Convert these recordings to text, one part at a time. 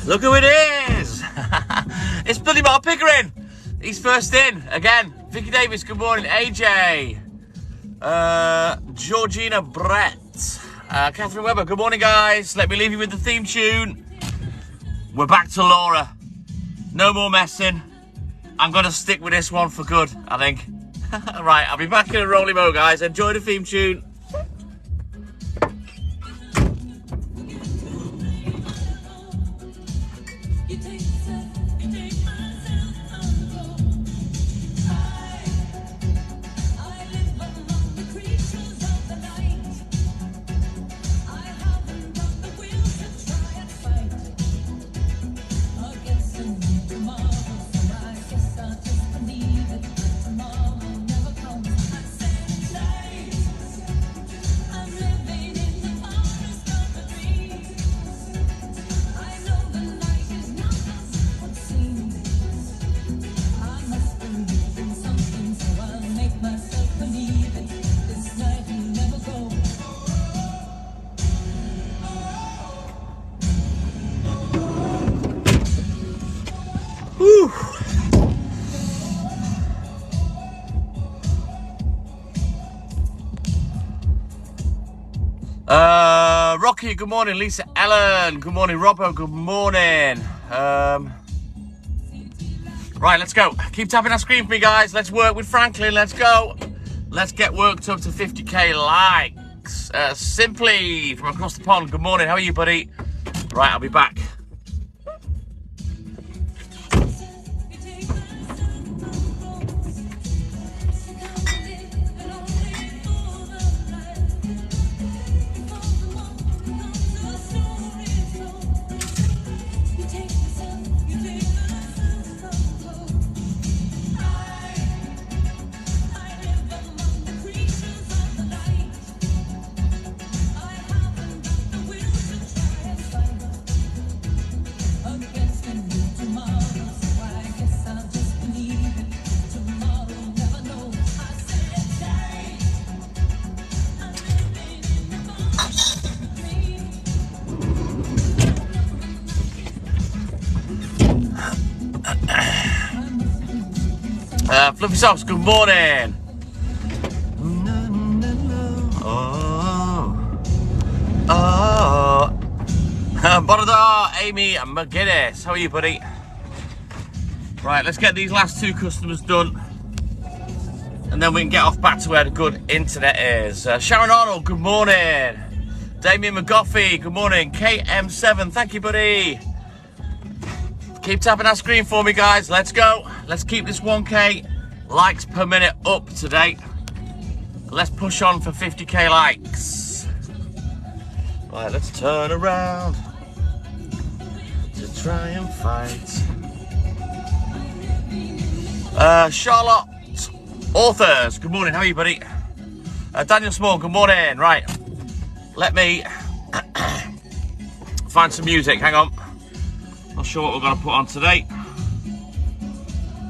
Look who it is! It's bloody Mark Pickering! He's first in, again. Vicky Davis, good morning. AJ. Georgina Brett. Catherine Webber, good morning, guys. Let me leave you with the theme tune. We're back to Laura. No more messing. I'm going to stick with this one for good, I think. Right, I'll be back in a rolly mo, guys. Enjoy the theme tune. Rocky, good morning. Lisa Ellen, good morning. Robbo, good morning. Right, let's go. Keep tapping that screen for me, guys. Let's work with Franklin. Let's go. Let's get worked up to 50k likes. Simply from across the pond, good morning. How are you, buddy? Right, I'll be back. Fluffy Socks, good morning. Bonadar, Amy McGuinness, how are you, buddy? Right, let's get these last two customers done, and then we can get off back to where the good internet is. Sharon Arnold, good morning. Damien McGoffey, good morning. KM7, thank you, buddy. Keep tapping that screen for me, guys. Let's go. Let's keep this 1k likes per minute up today. Let's push on for 50k likes. Right, let's turn around to try and fight. Charlotte Authors, good morning. How are you, buddy? Daniel Small, good morning. Right, let me find some music. Hang on. Not sure what we're going to put on today.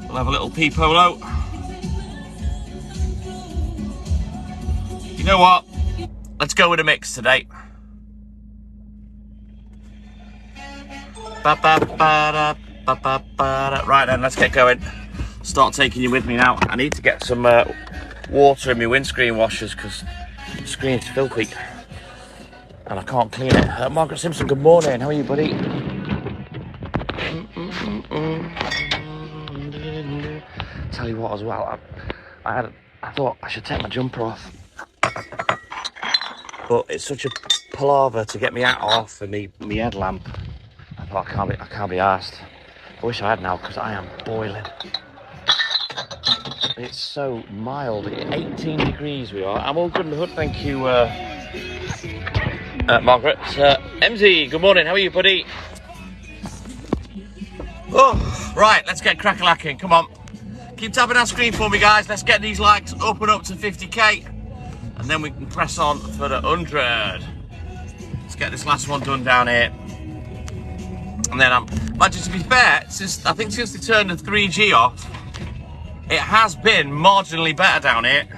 We'll have a little P-Polo. You know what? Let's go with a mix today. Right then, let's get going. Start taking you with me now. I need to get some water in my windscreen washers because the screen's filthy and I can't clean it. Margaret Simpson, good morning. How are you, buddy? Tell you what, as well, I thought I should take my jumper off, but it's such a palaver to get me hat off and me headlamp. I thought I can't be arsed. I wish I had now because I am boiling. It's so mild. 18 degrees we are. I'm all good in the hood, thank you, Margaret. MZ, good morning. How are you, buddy? Oh, right, let's get crack-a-lacking. Come on. Keep tapping that screen for me, guys. Let's get these likes up and up to 50k. And then we can press on for the 100. Let's get this last one done down here. And then imagine, to be fair, I think since they turned the 3G off, it has been marginally better down here.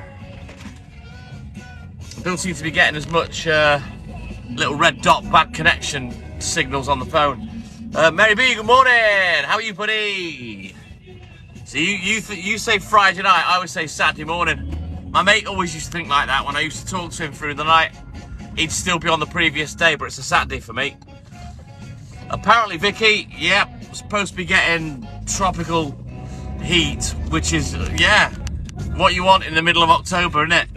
I don't seem to be getting as much little red dot bad connection signals on the phone. Mary B, good morning. How are you, buddy? So you say Friday night, I always say Saturday morning. My mate always used to think like that when I used to talk to him through the night. He'd still be on the previous day, but it's a Saturday for me. Apparently, Vicky, yeah, supposed to be getting tropical heat, which is, yeah, what you want in the middle of October, isn't it?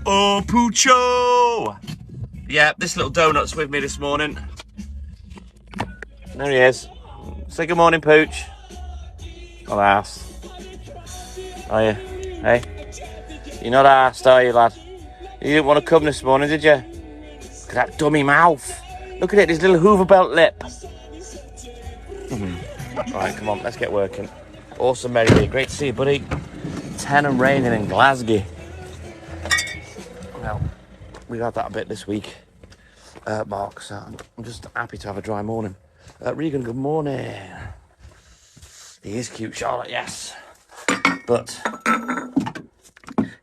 Oh, Poocho! Yeah, this little donut's with me this morning. There he is. Say good morning, Pooch. Not asked. Are you? Hey? You're not asked, are you, lad? You didn't want to come this morning, did you? Look at that dummy mouth. Look at it, his little Hoover belt lip. Right, come on, let's get working. Awesome, Mary B. Great to see you, buddy. 10 and raining in Glasgow. Well, we've had that a bit this week, Mark, so I'm just happy to have a dry morning. Regan, good morning. He is cute, Charlotte, yes. But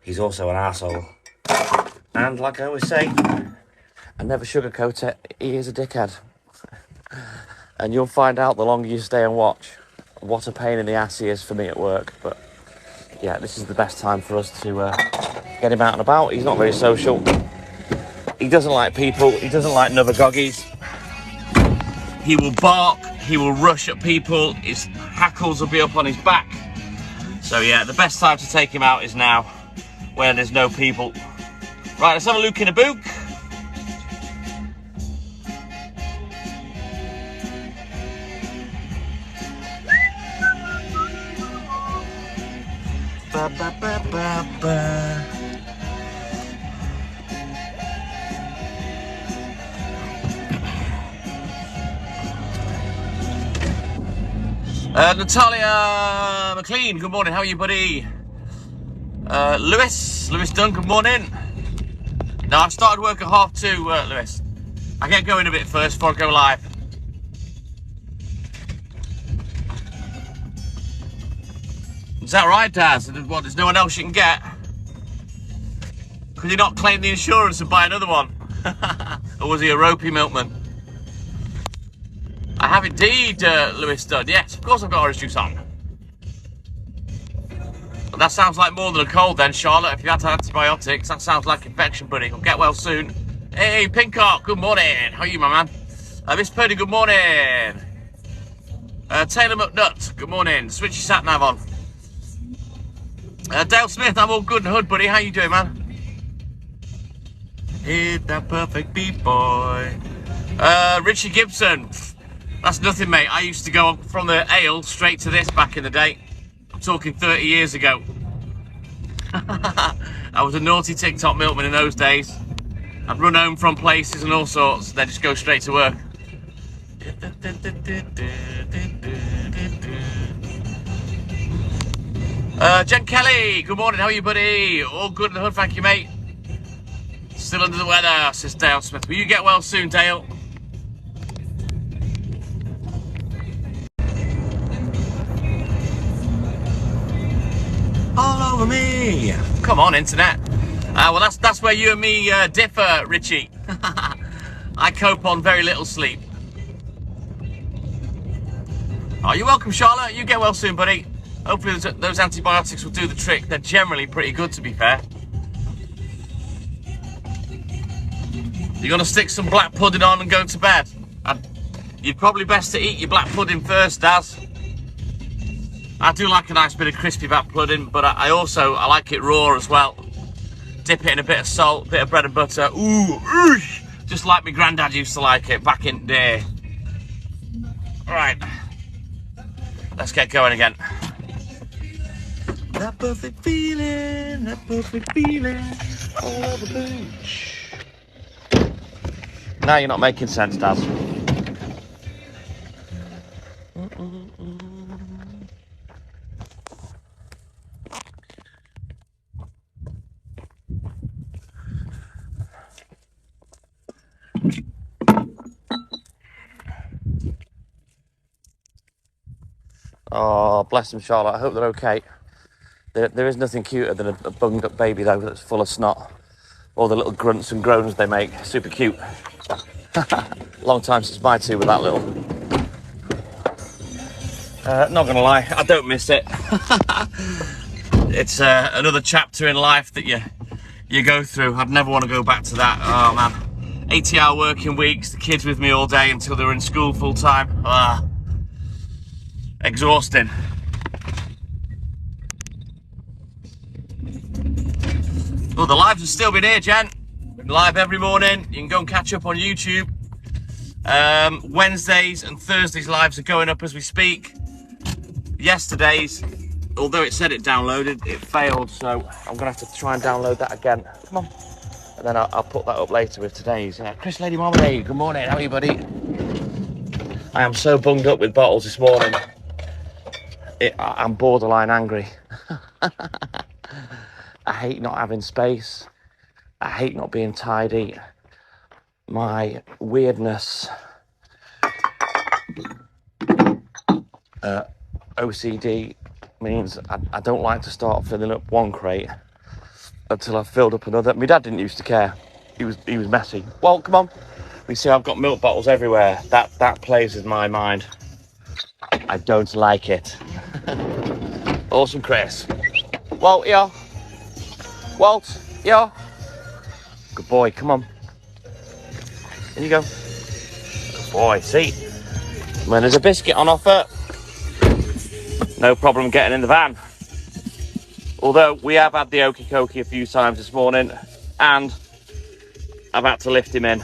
he's also an arsehole. And like I always say, I never sugarcoat it, he is a dickhead. And you'll find out the longer you stay and watch what a pain in the ass he is for me at work. But yeah, this is the best time for us to get him out and about. He's not very social. He doesn't like people. He doesn't like other goggies. He will bark. He will rush at people. His hackles will be up on his back. So yeah, the best time to take him out is now, when there's no people. Right, let's have a look in a book. Ba, ba, ba, ba, ba. Natalia McLean, good morning. How are you, buddy? Lewis Dunn, good morning. Now, I started work at 2:30, Lewis. I get going a bit first before I go live. Is that right, Daz? What, there's no one else you can get? Could you not claim the insurance and buy another one? Or was he a ropey milkman? I have indeed, Lewis Dunn. Yes, of course I've got orange juice on. But that sounds like more than a cold then, Charlotte. If you had antibiotics, that sounds like infection, buddy. Well, get well soon. Hey, Pinkart, good morning. How are you, my man? Miss Purdy, good morning. Taylor McNutt, good morning. Switch your sat nav on. Dale Smith, I'm all good in the hood, buddy. How you doing, man? Hit that perfect beat, boy. Richie Gibson. That's nothing, mate. I used to go from the ale straight to this back in the day. I'm talking 30 years ago. I was a naughty TikTok milkman in those days. I'd run home from places and all sorts, then just go straight to work. Jen Kelly, good morning. How are you, buddy? All good in the hood, thank you, mate. Still under the weather, says Dale Smith. Will you get well soon, Dale? All over me. Come on, internet. Well, that's where you and me differ, Richie. I cope on very little sleep. Oh, you're welcome, Charlotte. You get well soon, buddy. Hopefully those antibiotics will do the trick. They're generally pretty good, to be fair. You're going to stick some black pudding on and go to bed. You'd probably best to eat your black pudding first, Daz. I do like a nice bit of crispy black pudding, but I like it raw as well. Dip it in a bit of salt, bit of bread and butter. Ooh, just like my granddad used to like it back in the day. Right, let's get going again. That perfect feeling all over the beach. Now you're not making sense, Daz. Oh, bless them, Charlotte. I hope they're okay. There is nothing cuter than a bunged up baby, though, that's full of snot. All the little grunts and groans they make. Super cute. Long time since my two with that little. Not gonna lie, I don't miss it. It's another chapter in life that you go through. I'd never want to go back to that. Oh man, 80-hour working weeks, the kids with me all day until they're in school full time. Exhausting. Well, the lives have still been here, gent. Live every morning. You can go and catch up on YouTube. Wednesdays and Thursdays lives are going up as we speak. Yesterday's, although it said it downloaded, it failed, so I'm gonna have to try and download that again. Come on. And then I'll put that up later with today's. Chris Lady Marmalade, good morning, how are you, buddy? I am so bunged up with bottles this morning. I'm borderline angry. I hate not having space. I hate not being tidy. My weirdness, OCD means I don't like to start filling up one crate until I've filled up another. My dad didn't used to care. He was messy. Well, come on. We see I've got milk bottles everywhere. That plays with my mind. I don't like it. Awesome, Chris. Walt, yeah. Walt, yeah. Good boy, come on. Here you go. Good boy, see? When there's a biscuit on offer, no problem getting in the van. Although we have had the okie dokie a few times this morning, and I've had to lift him in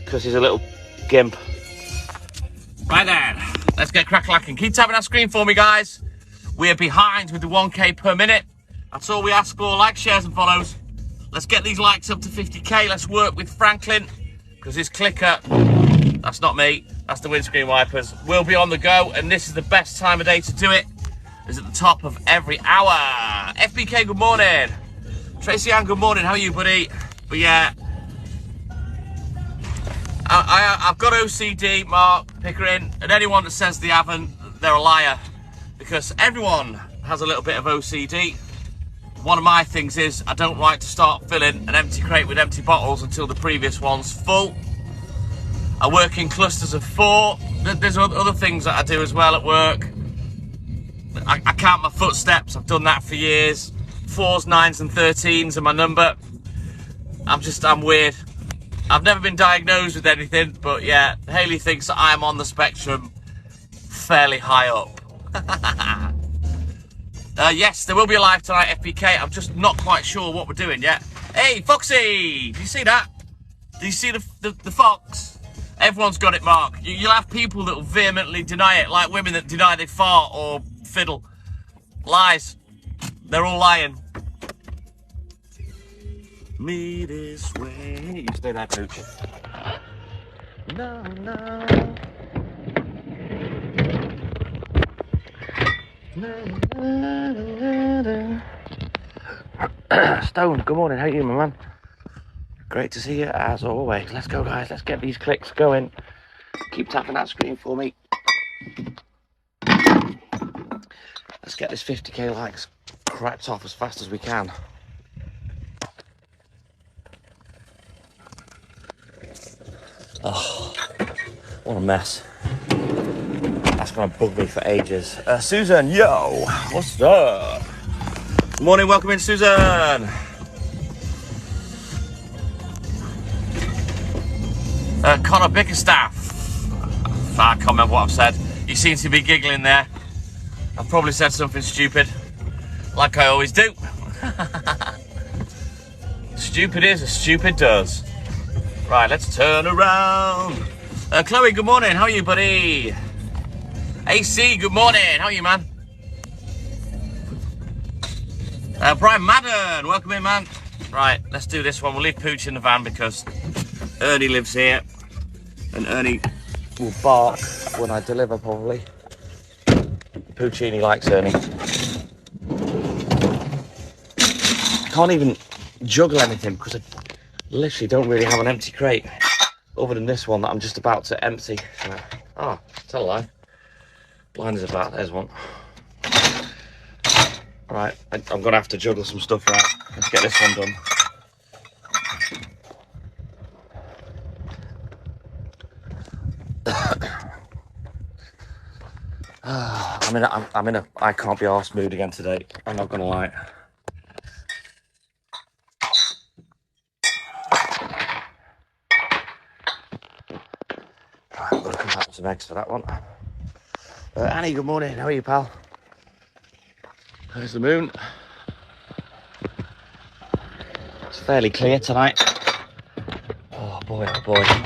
because he's a little gimp. Right then, let's get crack-lacking. Keep tapping that screen for me, guys. We are behind with the 1k per minute. That's all we ask for. Likes, shares and follows. Let's get these likes up to 50k. Let's work with Franklin, because his clicker, that's not me, that's the windscreen wipers, will be on the go, and this is the best time of day to do it. It's at the top of every hour. FBK, good morning. Tracy Ann, good morning. How are you, buddy? But yeah, I've got OCD, Mark Pickering, and anyone that says they haven't, they're a liar, because everyone has a little bit of OCD. One of my things is I don't like to start filling an empty crate with empty bottles until the previous one's full. I work in clusters of 4. There's other things that I do as well at work. I count my footsteps. I've done that for years. 4s, 9s and 13s are my number. I'm weird. I've never been diagnosed with anything, but yeah, Haley thinks that I'm on the spectrum fairly high up. Yes, there will be a live tonight, FPK. I'm just not quite sure what we're doing yet. Hey, Foxy! Do you see that? Do you see the fox? Everyone's got it, Mark. You'll have people that will vehemently deny it, like women that deny they fart or fiddle. Lies. They're all lying. Me this way. You stay there, Pooch. No, no. Stone, good morning. How are you, my man? Great to see you as always. Let's go, guys. Let's get these clicks going. Keep tapping that screen for me. Let's get this 50k likes cracked off as fast as we can. Oh, what a mess. That's gonna bug me for ages. Susan, yo, what's up? Good morning, welcome in, Susan. Connor Bickerstaff. I can't remember what I've said. You seem to be giggling there. I've probably said something stupid, like I always do. Stupid is as stupid does. Right, let's turn around. Chloe, good morning. How are you, buddy? AC, good morning. How are you, man? Brian Madden, welcome in, man. Right, let's do this one. We'll leave Pooch in the van because Ernie lives here, and Ernie will bark when I deliver, probably. Poochini likes Ernie. I can't even juggle anything because I literally don't really have an empty crate other than this one that I'm just about to empty. Oh, tell a lie. Blinders are back, there's one. Right, I'm gonna have to juggle some stuff out. Let's get this one done. I'm in a I can't be arsed mood again today. I'm not gonna lie. Right, I'm gonna come back with some eggs for that one. Annie, good morning. How are you, pal? There's the moon. It's fairly clear tonight. Oh boy,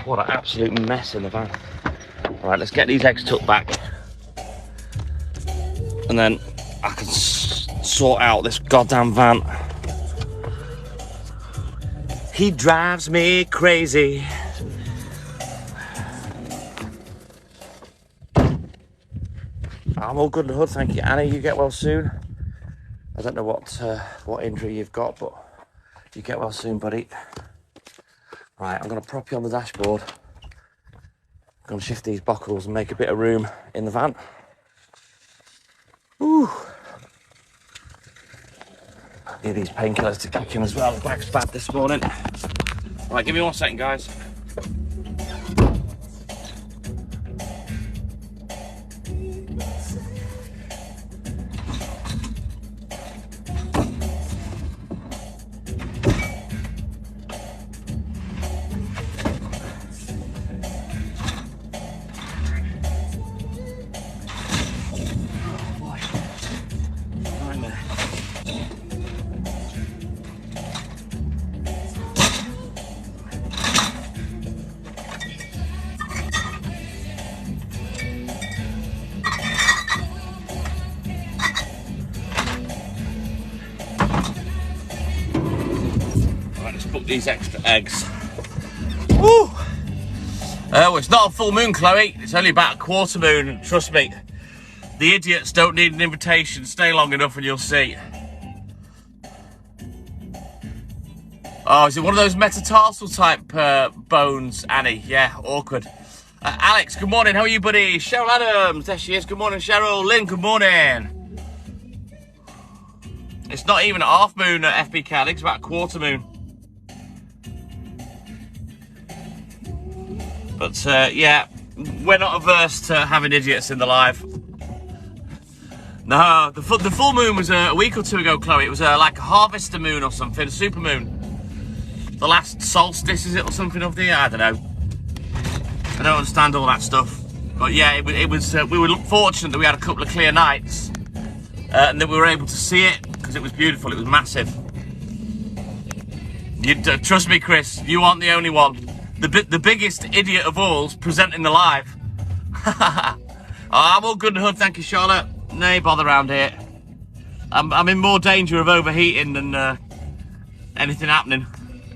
what an absolute mess in the van. Right, let's get these eggs tucked back, and then I can sort out this goddamn van. He drives me crazy. I'm all good in the hood, thank you, Annie. You get well soon. I don't know what injury you've got, but you get well soon, buddy. Right, I'm going to prop you on the dashboard. I'm going to shift these buckles and make a bit of room in the van. Ooh. Need these painkillers to kick in as well. The back's bad this morning. Right, give me 1 second, guys. These extra eggs. Woo! Well, it's not a full moon, Chloe. It's only about a quarter moon. Trust me, the idiots don't need an invitation. Stay long enough and you'll see. Oh, is it one of those metatarsal type bones, Annie? Yeah, awkward. Alex, good morning. How are you, buddy? Cheryl Adams, there she is. Good morning, Cheryl. Lynn, good morning. It's not even a half moon at FBK. I think it's about a quarter moon. But yeah, we're not averse to having idiots in the live. No, the full moon was a week or two ago, Chloe. It was like a harvester moon or something, a super moon. The last solstice, is it, or something of the year? I don't know. I don't understand all that stuff. But yeah, it was we were fortunate that we had a couple of clear nights and that we were able to see it because it was beautiful. It was massive. Trust me, Chris, you aren't the only one. The biggest idiot of all is presenting the live. Oh, I'm all good and hood, thank you, Charlotte. No bother around here. I'm in more danger of overheating than anything happening.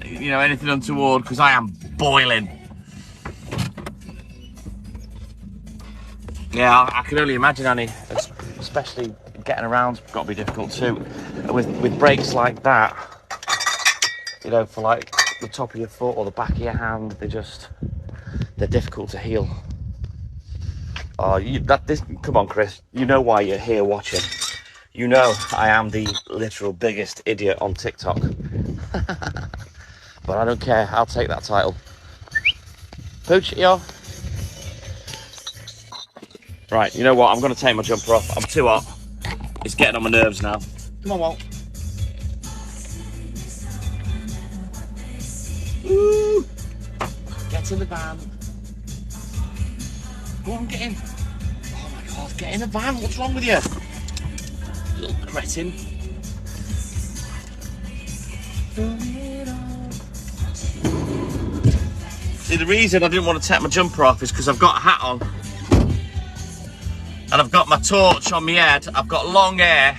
You know, anything untoward, because I am boiling. Yeah, I can only imagine, Annie, especially getting around's got to be difficult too. With breaks like that, you know, for like the top of your foot or the back of your hand, they're difficult to heal. Oh, come on, Chris, you know why you're here watching. You know I am the literal biggest idiot on TikTok. But I don't care, I'll take that title. Pooch, yo. Right, you know what, I'm going to take my jumper off. I'm too hot. It's getting on my nerves now. Come on, Walt. Woo! Get in the van. Go on, get in. Oh my God, get in the van. What's wrong with you? Little cretin. See, the reason I didn't want to take my jumper off is because I've got a hat on. And I've got my torch on my head. I've got long hair.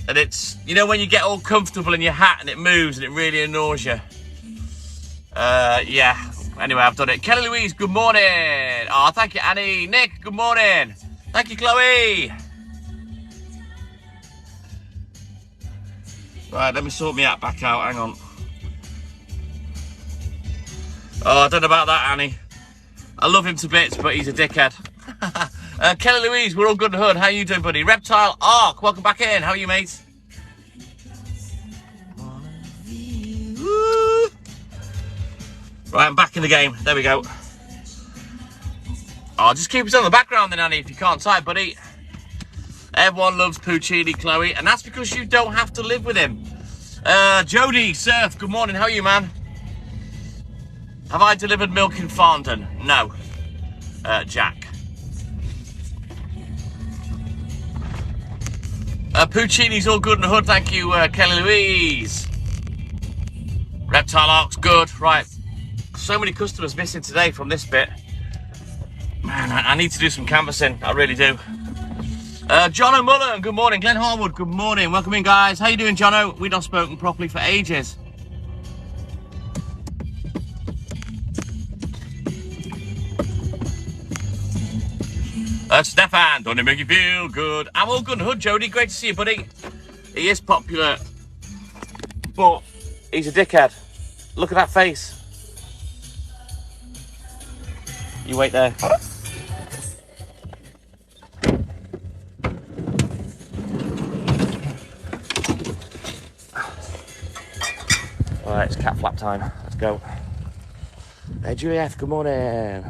And it's, you know when you get all comfortable in your hat and it moves and it really annoys you. Yeah. Anyway, I've done it. Kelly Louise, good morning. Oh, thank you, Annie. Nick, good morning. Thank you, Chloe. Right, let me sort my hat back out. Hang on. Oh, I don't know about that, Annie. I love him to bits, but he's a dickhead. Kelly Louise, we're all good and hood. How you doing, buddy? Reptile Ark, welcome back in. How are you, mate? Right, I'm back in the game. There we go. Oh, just keep it on the background then, Annie, if you can't type, buddy. Everyone loves Puccini, Chloe, and that's because you don't have to live with him. Jody, Surf, good morning. How are you, man? Have I delivered milk in Farndon? No. Jack. Puccini's all good in the hood, thank you, Kelly Louise. Reptile Arc's good. Right. So many customers missing today from this bit. Man, I need to do some canvassing. I really do. John O'Mullen, good morning. Glenn Harwood, good morning. Welcome in, guys. How you doing, Jono? We've not spoken properly for ages. Stefan, don't it make you feel good? I'm all good in the hood, Jody. Great to see you, buddy. He is popular, but he's a dickhead. Look at that face. You wait there. Alright, it's cat flap time. Let's go. Hey, Juliet, good morning.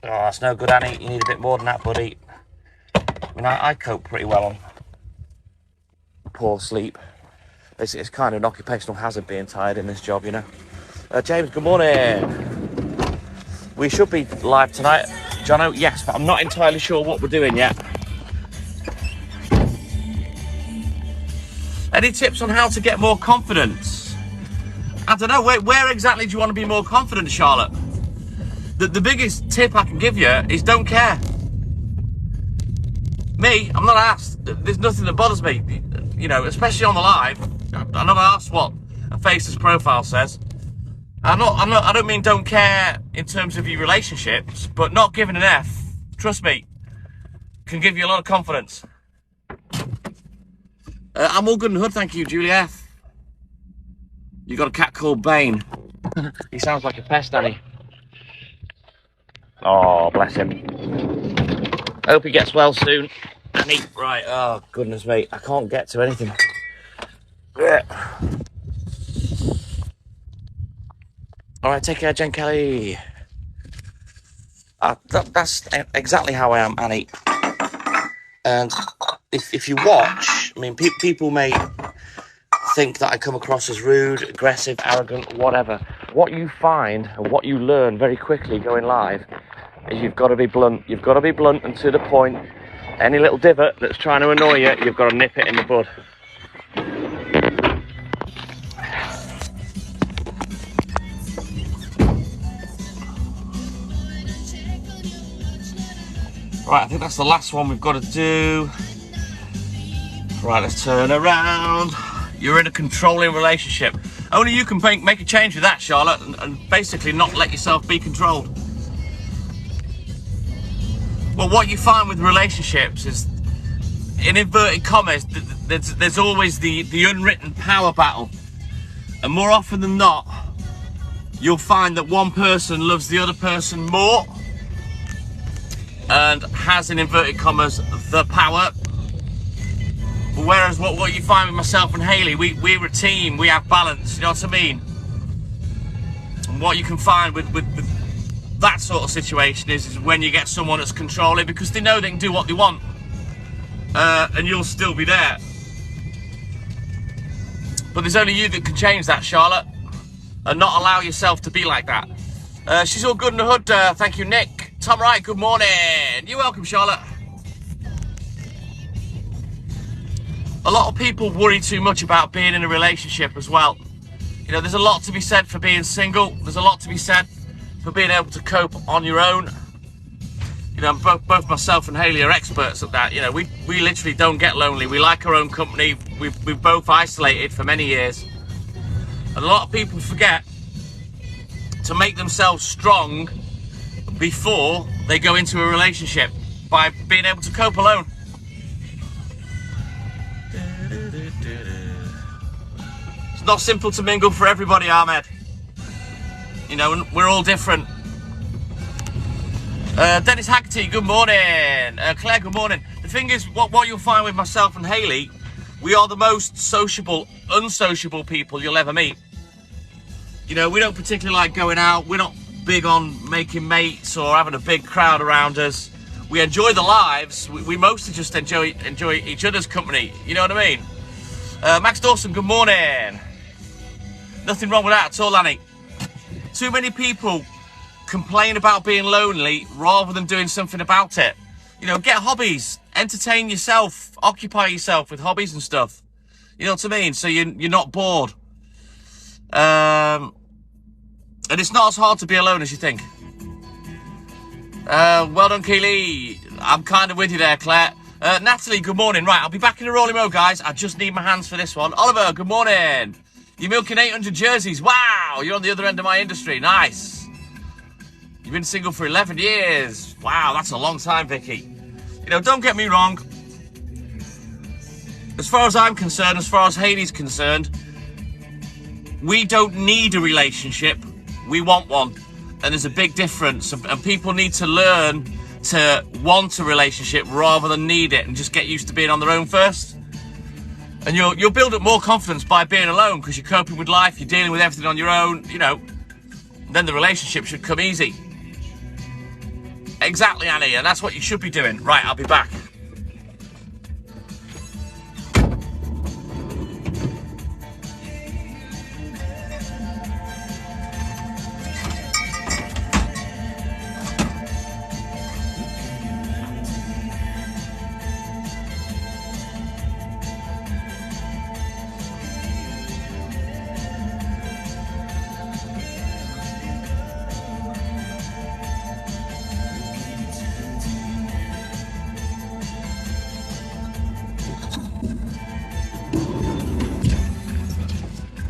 Oh, that's no good, Annie. You need a bit more than that, buddy. I mean, I cope pretty well on poor sleep. It's kind of an occupational hazard being tired in this job, you know. James, good morning. We should be live tonight, Jono. Yes, but I'm not entirely sure what we're doing yet. Any tips on how to get more confidence? I don't know. Where exactly do you want to be more confident, Charlotte? The biggest tip I can give you is don't care. Me, I'm not asked. There's nothing that bothers me. You know, especially on the live. I'm not asked what a faceless profile says. I don't mean don't care in terms of your relationships, but not giving an F, trust me, can give you a lot of confidence. I'm all good in the hood, thank you, Julia. You got a cat called Bane. He sounds like a pest, Danny. Oh, bless him. I hope he gets well soon. Danny, right, oh, goodness me, I can't get to anything. All right, take care, Jen Kelly. That's exactly how I am, Annie. And if you watch, I mean, people may think that I come across as rude, aggressive, arrogant, whatever. What you find and what you learn very quickly going live is you've got to be blunt. You've got to be blunt and to the point. Any little divot that's trying to annoy you, you've got to nip it in the bud. Right, I think that's the last one we've got to do. Right, let's turn around. You're in a controlling relationship. Only you can make a change with that, Charlotte, and basically not let yourself be controlled. Well, what you find with relationships is, in inverted commas, there's always the unwritten power battle. And more often than not, you'll find that one person loves the other person more and has, in inverted commas, the power. Whereas what you find with myself and Hayley, we're a team, we have balance, you know what I mean? And what you can find with that sort of situation is when you get someone that's controlling, because they know they can do what they want, and you'll still be there. But there's only you that can change that, Charlotte, and not allow yourself to be like that. She's all good in the hood, thank you, Nick. Tom Wright, good morning. You're welcome, Charlotte. A lot of people worry too much about being in a relationship as well. You know, there's a lot to be said for being single. There's a lot to be said for being able to cope on your own. You know, both myself and Hayley are experts at that. You know, we literally don't get lonely. We like our own company. We've both isolated for many years. And a lot of people forget to make themselves strong before they go into a relationship by being able to cope alone. It's not simple to mingle for everybody, Ahmed. You know, we're all different. Dennis Haggerty, good morning. Claire, good morning. The thing is, what you'll find with myself and Hayley, we are the most sociable, unsociable people you'll ever meet. You know, we don't particularly like going out. We're not big on making mates or having a big crowd around us. We enjoy the lives. We mostly just enjoy each other's company. You know what I mean? Max Dawson, good morning. Nothing wrong with that at all, Annie. Too many people complain about being lonely rather than doing something about it. You know, get hobbies, entertain yourself, occupy yourself with hobbies and stuff. You know what I mean? So you're not bored. And it's not as hard to be alone as you think. Well done, Keely. I'm kind of with you there, Claire. Natalie, good morning. Right, I'll be back in a rolling mode, guys. I just need my hands for this one. Oliver, good morning. You're milking 800 jerseys. Wow, you're on the other end of my industry. Nice. You've been single for 11 years. Wow, that's a long time, Vicky. You know, don't get me wrong. As far as I'm concerned, as far as Hayley's concerned, we don't need a relationship. We want one. And there's a big difference. And people need to learn to want a relationship rather than need it and just get used to being on their own first. And you'll build up more confidence by being alone because you're coping with life, you're dealing with everything on your own, you know. Then the relationship should come easy. Exactly, Annie, and that's what you should be doing. Right, I'll be back.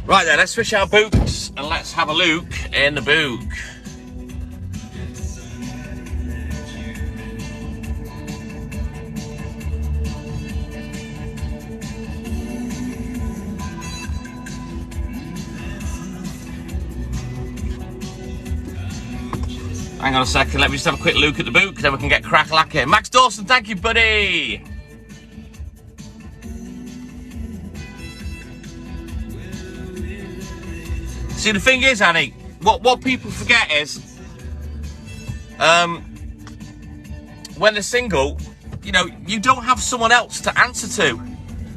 Right then, let's switch our books and let's have a look in the book. Hang on a second, let me just have a quick look at the book, then we can get crack-lacking. Max Dawson, thank you, buddy. See, the thing is, Annie, what people forget is, when they're single, you know, you don't have someone else to answer to.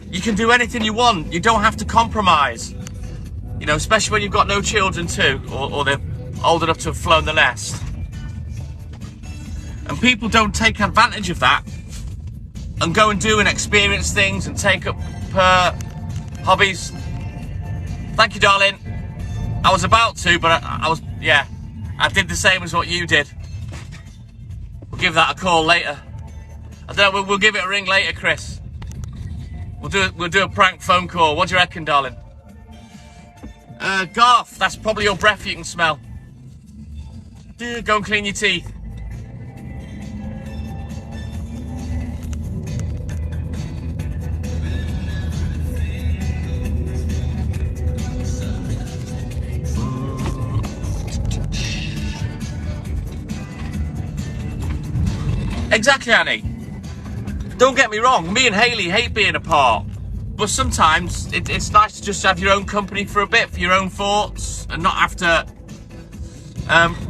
You can do anything you want. You don't have to compromise. You know, especially when you've got no children too, or they're old enough to have flown the nest. And people don't take advantage of that and go and do and experience things and take up hobbies. Thank you, darling. I was about to, but I did the same as what you did. We'll give that a call later. I don't know, we'll give it a ring later, Chris. We'll do a prank phone call. What do you reckon, darling? Garth, that's probably your breath you can smell. Go and clean your teeth. Exactly, Annie. Don't get me wrong, me and Hayley hate being apart, but sometimes it's nice to just have your own company for a bit, for your own thoughts, and not have to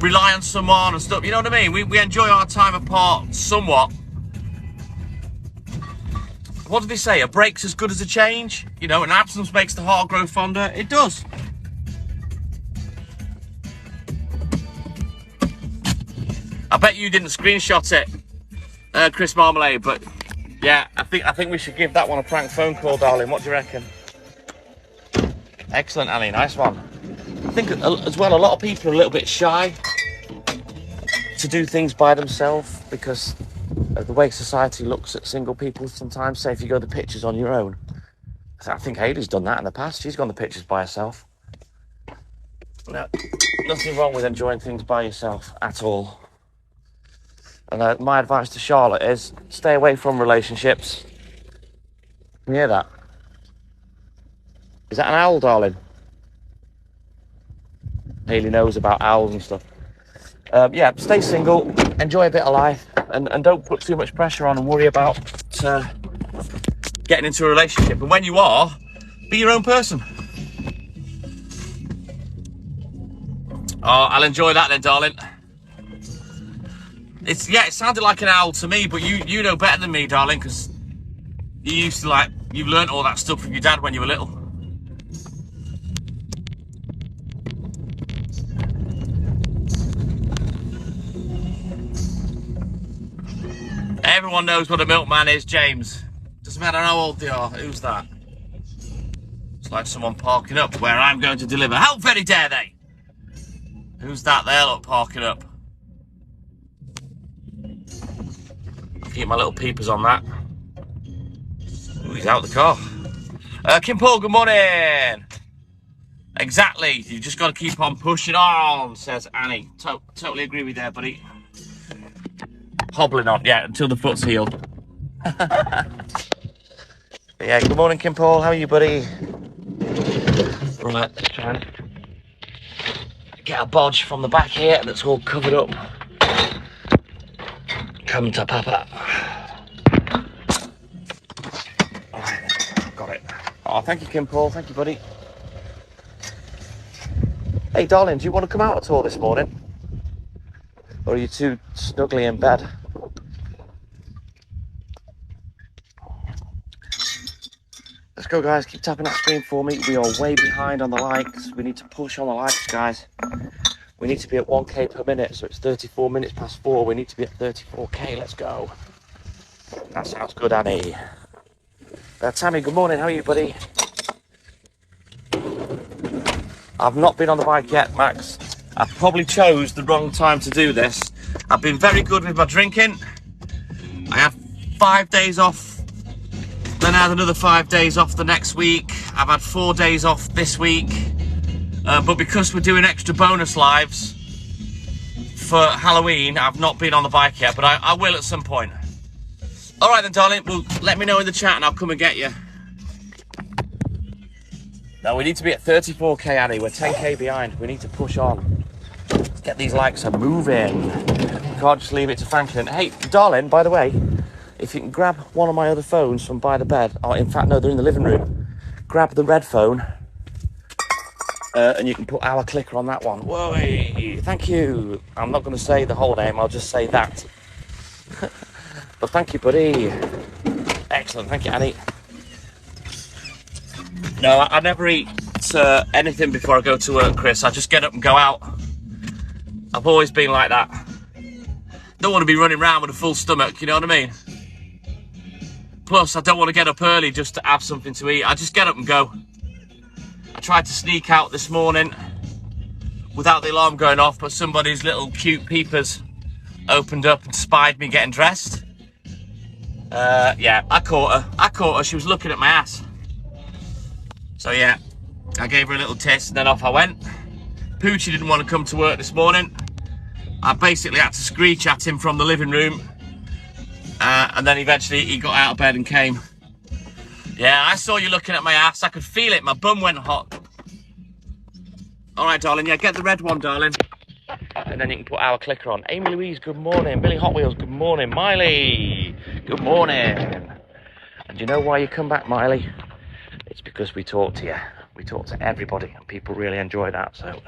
rely on someone and stuff. You know what I mean? We enjoy our time apart somewhat. What did they say? A break's as good as a change? You know, an absence makes the heart grow fonder. It does. I bet you didn't screenshot it, Chris Marmalade, but yeah, I think we should give that one a prank phone call, darling. What do you reckon? Excellent, Annie. Nice one. I think as well, a lot of people are a little bit shy to do things by themselves because of the way society looks at single people sometimes. Say if you go to the pictures on your own. I think Hayley's done that in the past. She's gone to pictures by herself. No, nothing wrong with enjoying things by yourself at all. And my advice to Charlotte is stay away from relationships. Can you hear that? Is that an owl, darling? Hayley knows about owls and stuff. Yeah, stay single, enjoy a bit of life, and don't put too much pressure on and worry about getting into a relationship. And when you are, be your own person. Oh, I'll enjoy that then, darling. It sounded like an owl to me, but you know better than me, darling, because you learnt all that stuff from your dad when you were little. Everyone knows what a milkman is, James. Doesn't matter how old they are. Who's that? It's like someone parking up where I'm going to deliver. How very dare they? Who's that there, look, parking up? I'll keep my little peepers on that. Ooh, he's out of the car. Kim Paul, good morning. Exactly. You just got to keep on pushing on, says Annie. Totally agree with you there, buddy. Hobbling on, yeah, until the foot's healed. Yeah, good morning, Kim Paul. How are you, buddy? Right, let's try and get a bodge from the back here that's all covered up. Come to Papa. Alright, got it. Oh, thank you, Kim Paul. Thank you, buddy. Hey, darling, do you want to come out at all this morning? Or are you too snugly in bed? Let's go, guys. Keep tapping that screen for me. We are way behind on the likes. We need to push on the likes, guys. We need to be at 1k per minute, so it's 34 minutes past 4. We need to be at 34k. Let's go. That sounds good, Annie. Tammy, good morning. How are you, buddy? I've not been on the bike yet, Max. I probably chose the wrong time to do this. I've been very good with my drinking. I had 5 days off. Then I had another 5 days off the next week. I've had 4 days off this week. But because we're doing extra bonus lives for Halloween, I've not been on the bike yet, but I will at some point. All right then, darling. Well, let me know in the chat and I'll come and get you. No, we need to be at 34k, Annie. We're 10k behind. We need to push on. Let's get these likes moving. Can't just leave it to Franklin. Hey, darling, by the way, if you can grab one of my other phones from by the bed, or in fact, no, they're in the living room. Grab the red phone, and you can put our clicker on that one. Whoa, thank you. I'm not going to say the whole name, I'll just say that. But thank you, buddy. Excellent, thank you, Annie. No, I never eat anything before I go to work, Chris. I just get up and go out. I've always been like that. Don't want to be running around with a full stomach, you know what I mean? Plus, I don't want to get up early just to have something to eat. I just get up and go. I tried to sneak out this morning without the alarm going off, but somebody's little cute peepers opened up and spied me getting dressed. Yeah, I caught her. She was looking at my ass. So yeah, I gave her a little taste and then off I went. Poochie didn't want to come to work this morning. I basically had to screech at him from the living room. And then eventually he got out of bed and came. Yeah, I saw you looking at my ass. I could feel it. My bum went hot. All right, darling. Yeah, get the red one, darling. And then you can put our clicker on. Amy Louise, good morning. Billy Hot Wheels, good morning. Miley, good morning. And you know why you come back, Miley? It's because we talk to you. We talk to everybody, and people really enjoy that. So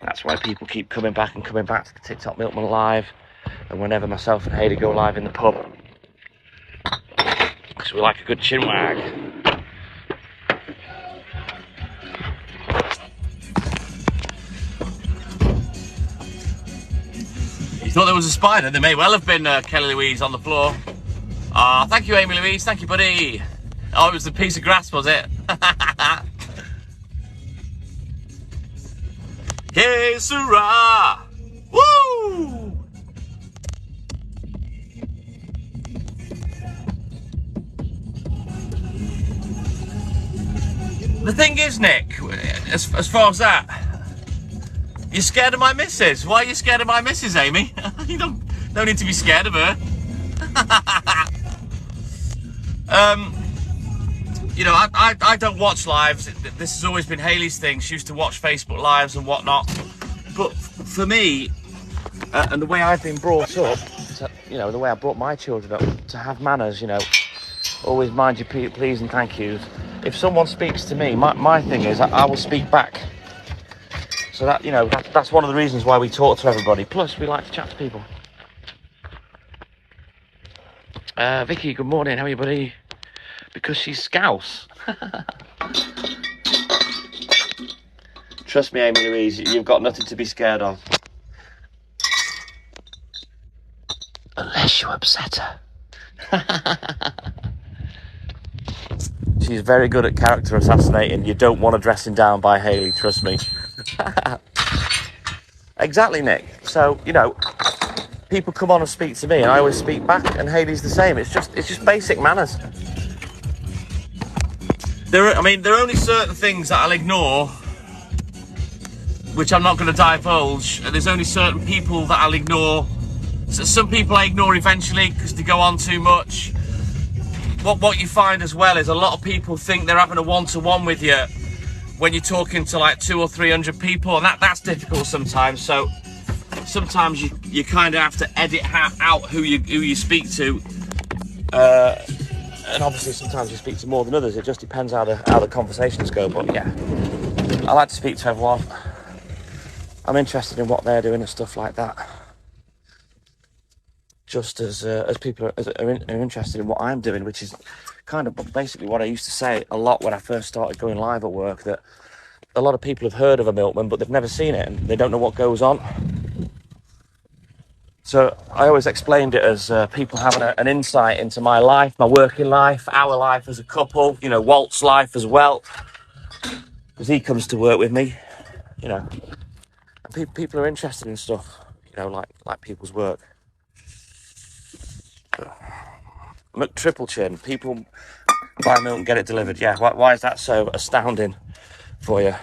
that's why people keep coming back and coming back to the TikTok Milkman Live. And whenever myself and Hayley go live in the pub, because we like a good chinwag. You thought there was a spider? There may well have been, Kelly Louise, on the floor. Ah, thank you, Amy Louise. Thank you, buddy. Oh, it was a piece of grass, was it? Que sera! Woo! The thing is, Nick, as far as that, you're scared of my missus. Why are you scared of my missus, Amy? You don't need to be scared of her. You know, I don't watch lives. This has always been Hayley's thing. She used to watch Facebook lives and whatnot. But for me, and the way I've been brought up, you know, the way I brought my children up, to have manners, you know, always mind your please and thank yous. If someone speaks to me, my thing is I will speak back. So that, you know, that's one of the reasons why we talk to everybody. Plus, we like to chat to people. Vicky, good morning. How are you, buddy? Because she's Scouse. Trust me, Amy Louise, you've got nothing to be scared of. Unless you upset her. She's very good at character assassinating. You don't want to dress him down by Hayley, trust me. Exactly, Nick. So, you know, people come on and speak to me, and I always speak back, and Hayley's the same. It's just basic manners. There are only certain things that I'll ignore, which I'm not going to divulge, and there's only certain people that I'll ignore. So some people I ignore eventually because they go on too much. What you find as well is a lot of people think they're having a one-to-one with you when you're talking to like 200 or 300 people, and that's difficult sometimes. So sometimes you kind of have to edit out who you speak to, and obviously sometimes you speak to more than others. It just depends how the conversations go. But yeah, I like to speak to everyone. I'm interested in what they're doing and stuff like that. Just as people are interested in what I'm doing, which is kind of basically what I used to say a lot when I first started going live at work, that a lot of people have heard of a Milkman, but they've never seen it, and they don't know what goes on. So I always explained it as people having an insight into my life, my working life, our life as a couple, you know, Walt's life as well, because he comes to work with me, you know. And people are interested in stuff, you know, like people's work. Triple chin, people buy milk and get it delivered. Yeah, why is that so astounding for you?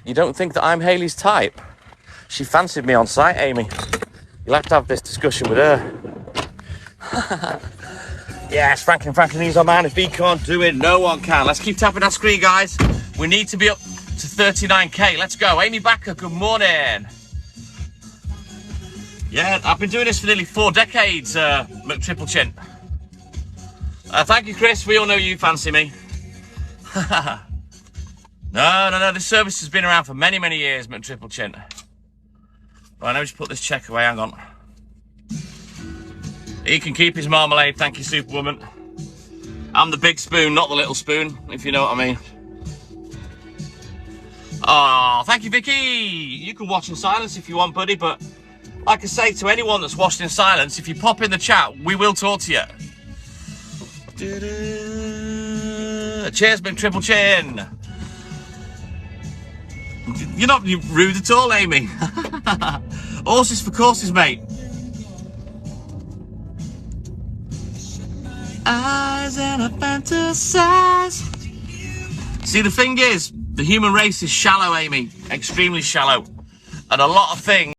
You don't think that I'm Hayley's type? She fancied me on site, Amy. You'll have to have this discussion with her. Yes, Franklin, he's our man. If he can't do it, no one can. Let's keep tapping that screen, guys. We need to be up to 39k. Let's go. Amy Backer, good morning. Yeah, I've been doing this for nearly 4 decades, Triple Chin. Thank you, Chris. We all know you fancy me. No. This service has been around for many, many years, Triple Chin. Right, let me just put this check away. Hang on. He can keep his marmalade. Thank you, Superwoman. I'm the big spoon, not the little spoon, if you know what I mean. Oh, thank you, Vicky. You can watch in silence if you want, buddy, but like I say to anyone that's watched in silence, if you pop in the chat, we will talk to you. Cheers, Triple Chin. You're not rude at all, Amy. Horses for courses, mate. Eyes and I fantasize. See, the thing is, the human race is shallow, Amy. Extremely shallow. And a lot of things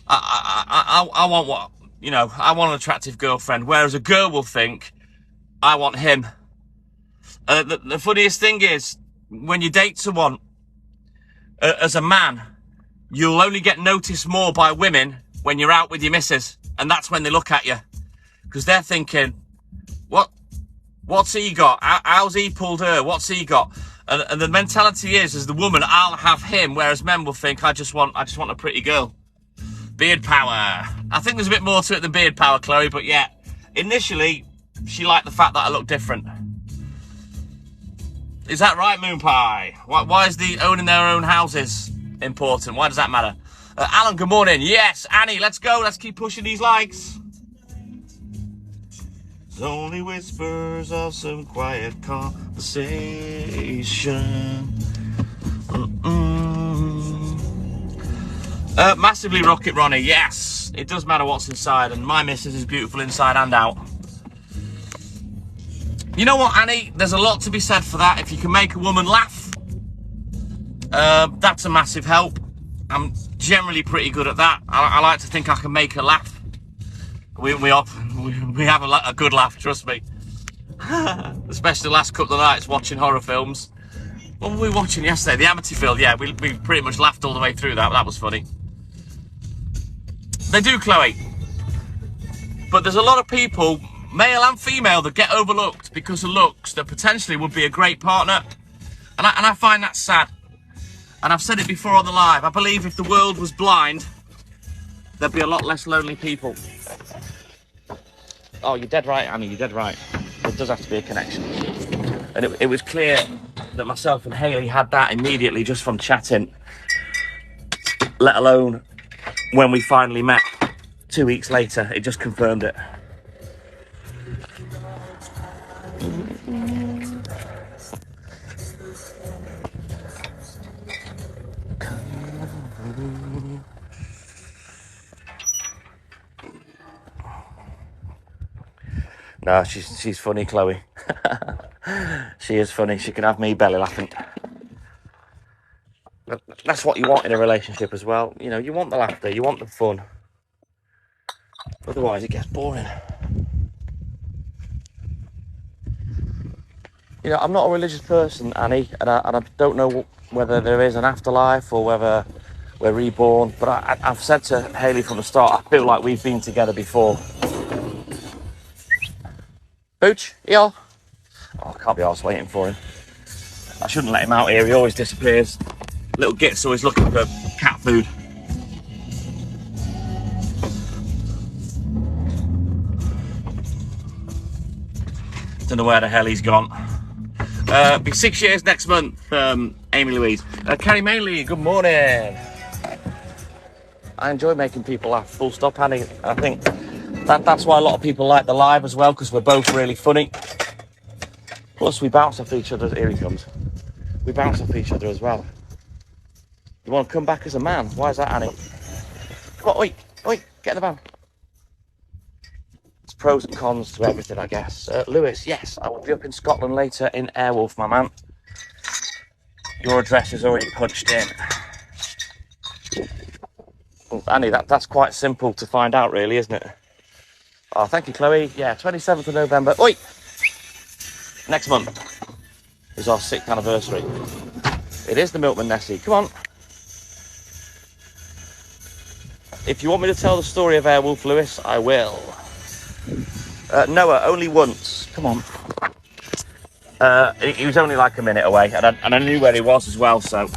I want what, you know, I want an attractive girlfriend, whereas a girl will think, I want him. The funniest thing is, when you date someone, as a man, you'll only get noticed more by women when you're out with your missus, and that's when they look at you, because they're thinking, what's he got? How's he pulled her? What's he got? And the mentality is, as the woman, I'll have him, whereas men will think, I just want a pretty girl. Beard power. I think there's a bit more to it than beard power, Chloe, but yeah, initially, she liked the fact that I look different. Is that right, Moon Pie? Why is the owning their own houses important? Why does that matter? Alan, good morning. Yes, Annie, let's go. Let's keep pushing these likes. It's only whispers of some quiet conversation. Massively Rocket Ronnie, yes. It does matter what's inside, and my missus is beautiful inside and out. You know what, Annie? There's a lot to be said for that. If you can make a woman laugh, that's a massive help. I'm generally pretty good at that. I like to think I can make her laugh. We have a good laugh, trust me. Especially the last couple of nights watching horror films. What were we watching yesterday? The Amityville, yeah. We pretty much laughed all the way through that. That was funny. They do, Chloe. But there's a lot of people, male and female, that get overlooked because of looks that potentially would be a great partner. And I find that sad. And I've said it before on the live. I believe if the world was blind, there'd be a lot less lonely people. Oh, you're dead right, Annie, you're dead right. There does have to be a connection. And it was clear that myself and Hayley had that immediately just from chatting, let alone when we finally met 2 weeks later. It just confirmed it. No, she's funny, Chloe. She is funny. She can have me belly laughing. That's what you want in a relationship as well. You know, you want the laughter, you want the fun. Otherwise, it gets boring. You know, I'm not a religious person, Annie, and I don't know whether there is an afterlife or whether we're reborn. But I've said to Hayley from the start, I feel like we've been together before. Booch, yo. Oh, I can't be arsed waiting for him. I shouldn't let him out here. He always disappears. Little Git's always looking for cat food. Don't know where the hell he's gone. Be 6 years next month, Amy Louise. Carrie Mainley, good morning. I enjoy making people laugh, full stop, Annie. I think that's why a lot of people like the live as well, because we're both really funny. Plus, we bounce off each other. Here he comes. We bounce off each other as well. You want to come back as a man? Why is that, Annie? Come on, oi, get in the van. There's pros and cons to everything, I guess. Lewis, yes, I will be up in Scotland later in Airwolf, my man. Your address is already punched in. Well, Annie, that's quite simple to find out, really, isn't it? Oh, thank you, Chloe. Yeah, 27th of November. Oi! Next month is our 6th anniversary. It is the Milkman Nessie. Come on. If you want me to tell the story of Airwolf, Lewis, I will. Noah, only once. Come on. He was only like a minute away, and I knew where he was as well, so...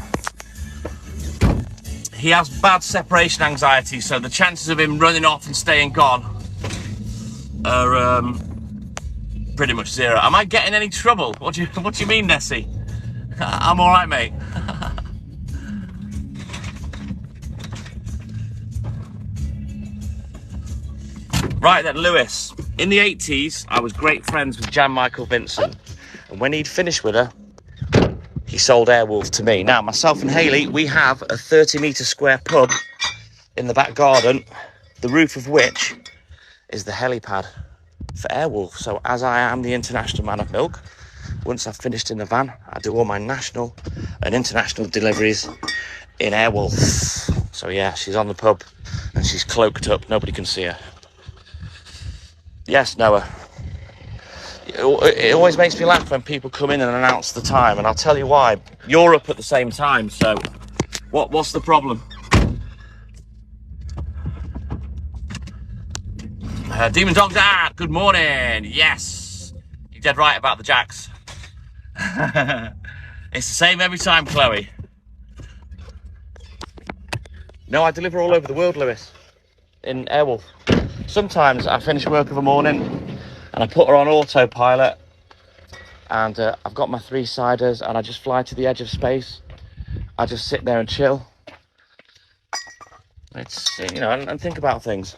He has bad separation anxiety, so the chances of him running off and staying gone are pretty much zero. Am I getting any trouble? What do you mean, Nessie? I'm all right, mate. Right then, Lewis. In the 80s, I was great friends with Jan Michael Vincent, and when he'd finished with her, he sold Airwolf to me. Now, myself and Hayley, we have a 30-metre square pub in the back garden, the roof of which is the helipad for Airwolf. So as I am the international man of milk, once I've finished in the van, I do all my national and international deliveries in Airwolf. So yeah, she's on the pub and she's cloaked up. Nobody can see her. Yes, Noah. It always makes me laugh when people come in and announce the time, and I'll tell you why. You're up at the same time, so what's the problem? Demon Dog Dad, good morning. Yes, you're dead right about the jacks. It's the same every time, Chloe. No, I deliver all over the world, Lewis, in Airwolf. Sometimes I finish work of a morning and I put her on autopilot, and I've got my 3-siders and I just fly to the edge of space. I just sit there and chill. It's, you know, and think about things.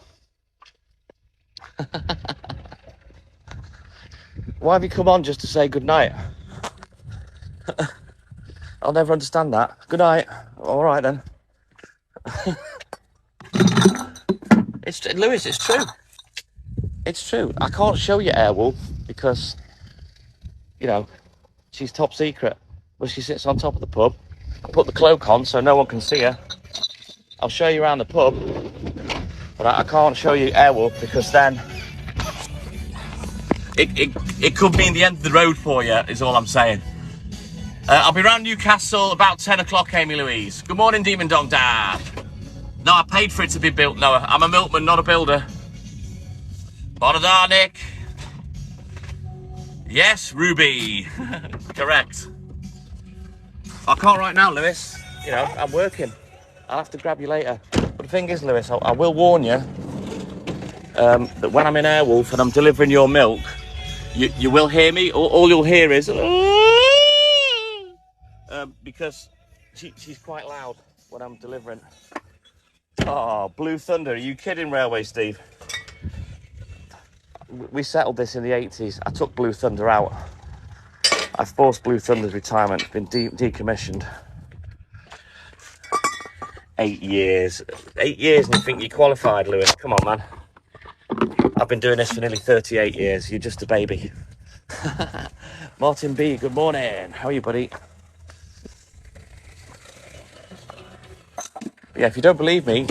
Why have you come on just to say good night? I'll never understand that. Good night. All right then. Lewis, it's true. It's true. I can't show you Airwolf because, you know, she's top secret. Well, she sits on top of the pub. I put the cloak on so no one can see her. I'll show you around the pub, but I can't show you Airwolf because then it could mean the end of the road for you, is all I'm saying. I'll be around Newcastle about 10 o'clock, Amy Louise. Good morning, Demon Dog Dad. No, I paid for it to be built, Noah. I'm a milkman, not a builder. Bonadar, Nick. Yes, Ruby. Correct. I can't right now, Lewis. You know, I'm working. I'll have to grab you later. But the thing is, Lewis, I will warn you that when I'm in Airwolf and I'm delivering your milk, you will hear me. All you'll hear is because she's quite loud when I'm delivering. Oh, Blue Thunder. Are you kidding, Railway Steve? We settled this in the 80s. I took Blue Thunder out. I forced Blue Thunder's retirement. Been decommissioned. 8 years. 8 years and you think you qualified, Lewis? Come on, man. I've been doing this for nearly 38 years. You're just a baby. Martin B, good morning. How are you, buddy? Yeah, if you don't believe me,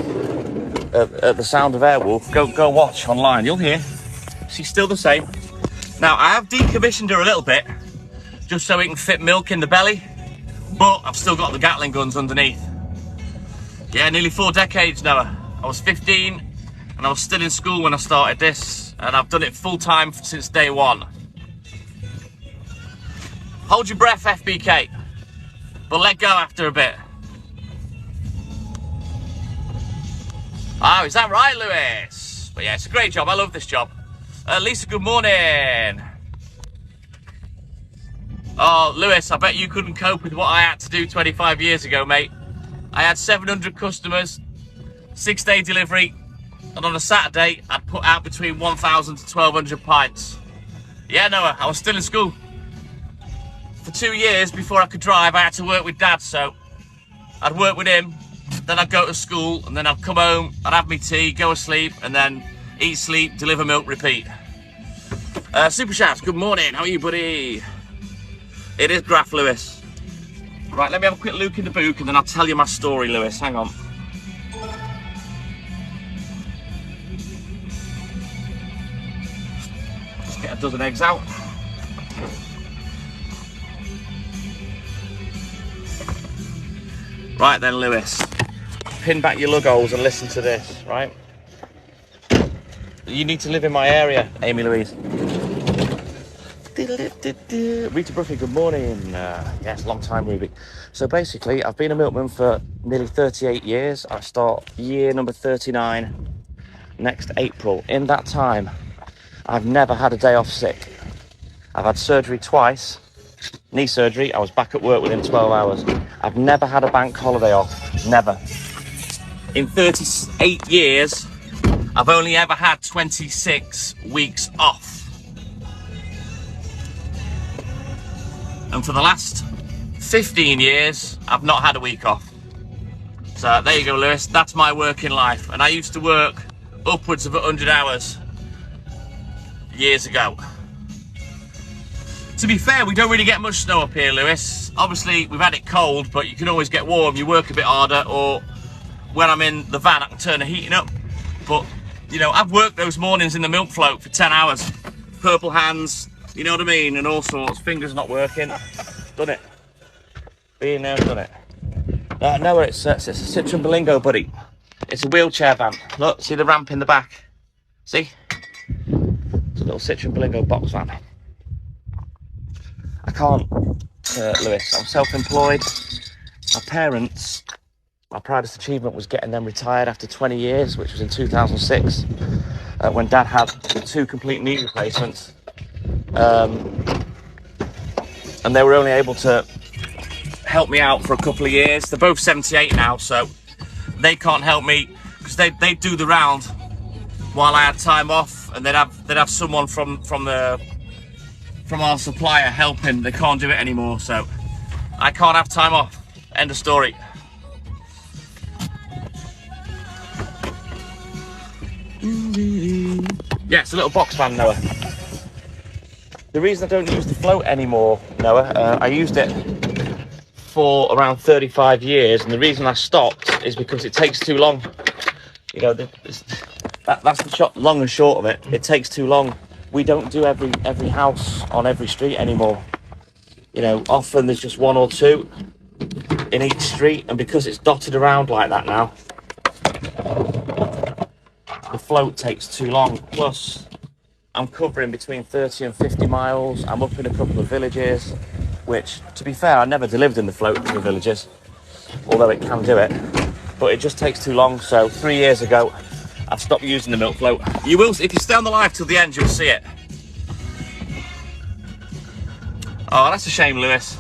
at the sound of Airwolf, go watch online. You'll hear. She's still the same. Now, I have decommissioned her a little bit, just so it can fit milk in the belly, but I've still got the Gatling guns underneath. Yeah, nearly 4 decades now. I was 15, and I was still in school when I started this, and I've done it full-time since day one. Hold your breath, FBK, but let go after a bit. Oh, is that right, Lewis? But yeah, it's a great job. I love this job. Lisa, good morning. Oh, Lewis, I bet you couldn't cope with what I had to do 25 years ago, mate. I had 700 customers, 6-day delivery, and on a Saturday, I'd put out between 1,000 to 1,200 pints. Yeah, Noah, I was still in school. For 2 years before I could drive, I had to work with Dad, so I'd work with him, then I'd go to school, and then I'd come home, I'd have my tea, go to sleep, and then eat, sleep, deliver milk, repeat. Super Shafts, good morning. How are you, buddy? It is Graf, Lewis. Right, let me have a quick look in the book, and then I'll tell you my story, Lewis. Hang on. Just get a dozen eggs out. Right then, Lewis. Pin back your lug holes and listen to this, right? You need to live in my area, Amy Louise. Rita Bruffy, good morning. Yes, long time, Ruby. So basically, I've been a milkman for nearly 38 years. I start year number 39 next April. In that time, I've never had a day off sick. I've had surgery twice. Knee surgery, I was back at work within 12 hours. I've never had a bank holiday off. Never. In 38 years, I've only ever had 26 weeks off. And for the last 15 years, I've not had a week off. So there you go, Lewis. That's my working life. And I used to work upwards of 100 hours years ago. To be fair, we don't really get much snow up here, Lewis. obviously we've had it cold, but you can always get warm. You work a bit harder, or when I'm in the van, I can turn the heating up. But, you know, I've worked those mornings in the milk float for 10 hours. Purple hands, you know what I mean, and all sorts. Fingers not working. Done it. Been there, done it. No, it's a Citroen Berlingo, buddy. It's a wheelchair van. Look, see the ramp in the back? See? It's a little Citroen Berlingo box van. I can't, Lewis, I'm self-employed. My parents, my proudest achievement was getting them retired after 20 years, which was in 2006, when Dad had 2 complete knee replacements. And they were only able to help me out for a couple of years. They're both 78 now, so they can't help me, because they'd do the round while I had time off, and they'd have someone from our supplier helping. They can't do it anymore, so I can't have time off. End of story. Yeah, it's a little box van, Noah. The reason I don't use the float anymore, Noah, I used it for around 35 years, and the reason I stopped is because it takes too long. You know, that's the long and short of it. It takes too long. We don't do every house on every street anymore. You know, often there's just 1 or 2 in each street, and because it's dotted around like that now, the float takes too long. Plus, I'm covering between 30 and 50 miles. I'm up in a couple of villages, which, to be fair, I never delivered in the float to the villages, although it can do it. But it just takes too long. So 3 years ago, I stopped using the milk float. You will, if you stay on the live till the end, you'll see it. Oh, that's a shame, Lewis.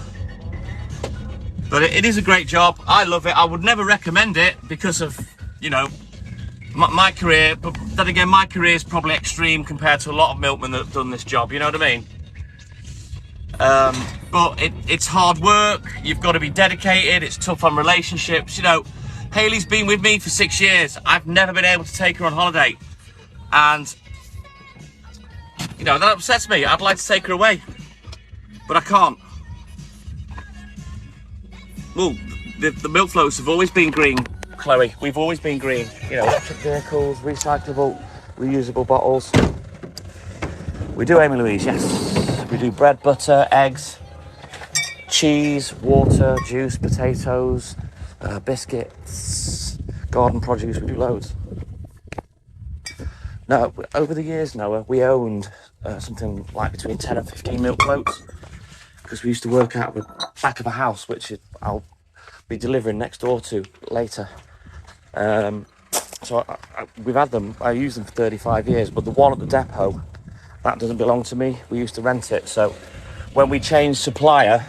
But it is a great job. I love it. I would never recommend it because of, you know, my career. But then again, my career is probably extreme compared to a lot of milkmen that have done this job. You know what I mean? But it's hard work. You've got to be dedicated. It's tough on relationships. You know, Hayley's been with me for 6 years. I've never been able to take her on holiday. And, you know, that upsets me. I'd like to take her away, but I can't. Well, the milk floats have always been green, Chloe. We've always been green. You know, electric vehicles, recyclable, reusable bottles. We do, Amy Louise, yes. We do bread, butter, eggs, cheese, water, juice, potatoes, biscuits, garden produce. We do loads. No, over the years, Noah, we owned something like between 10 and 15 milk floats, because we used to work out the back of a house, which I'll be delivering next door to later. So we've had them. I used them for 35 years, but the one at the depot, that doesn't belong to me. We used to rent it. So when we changed supplier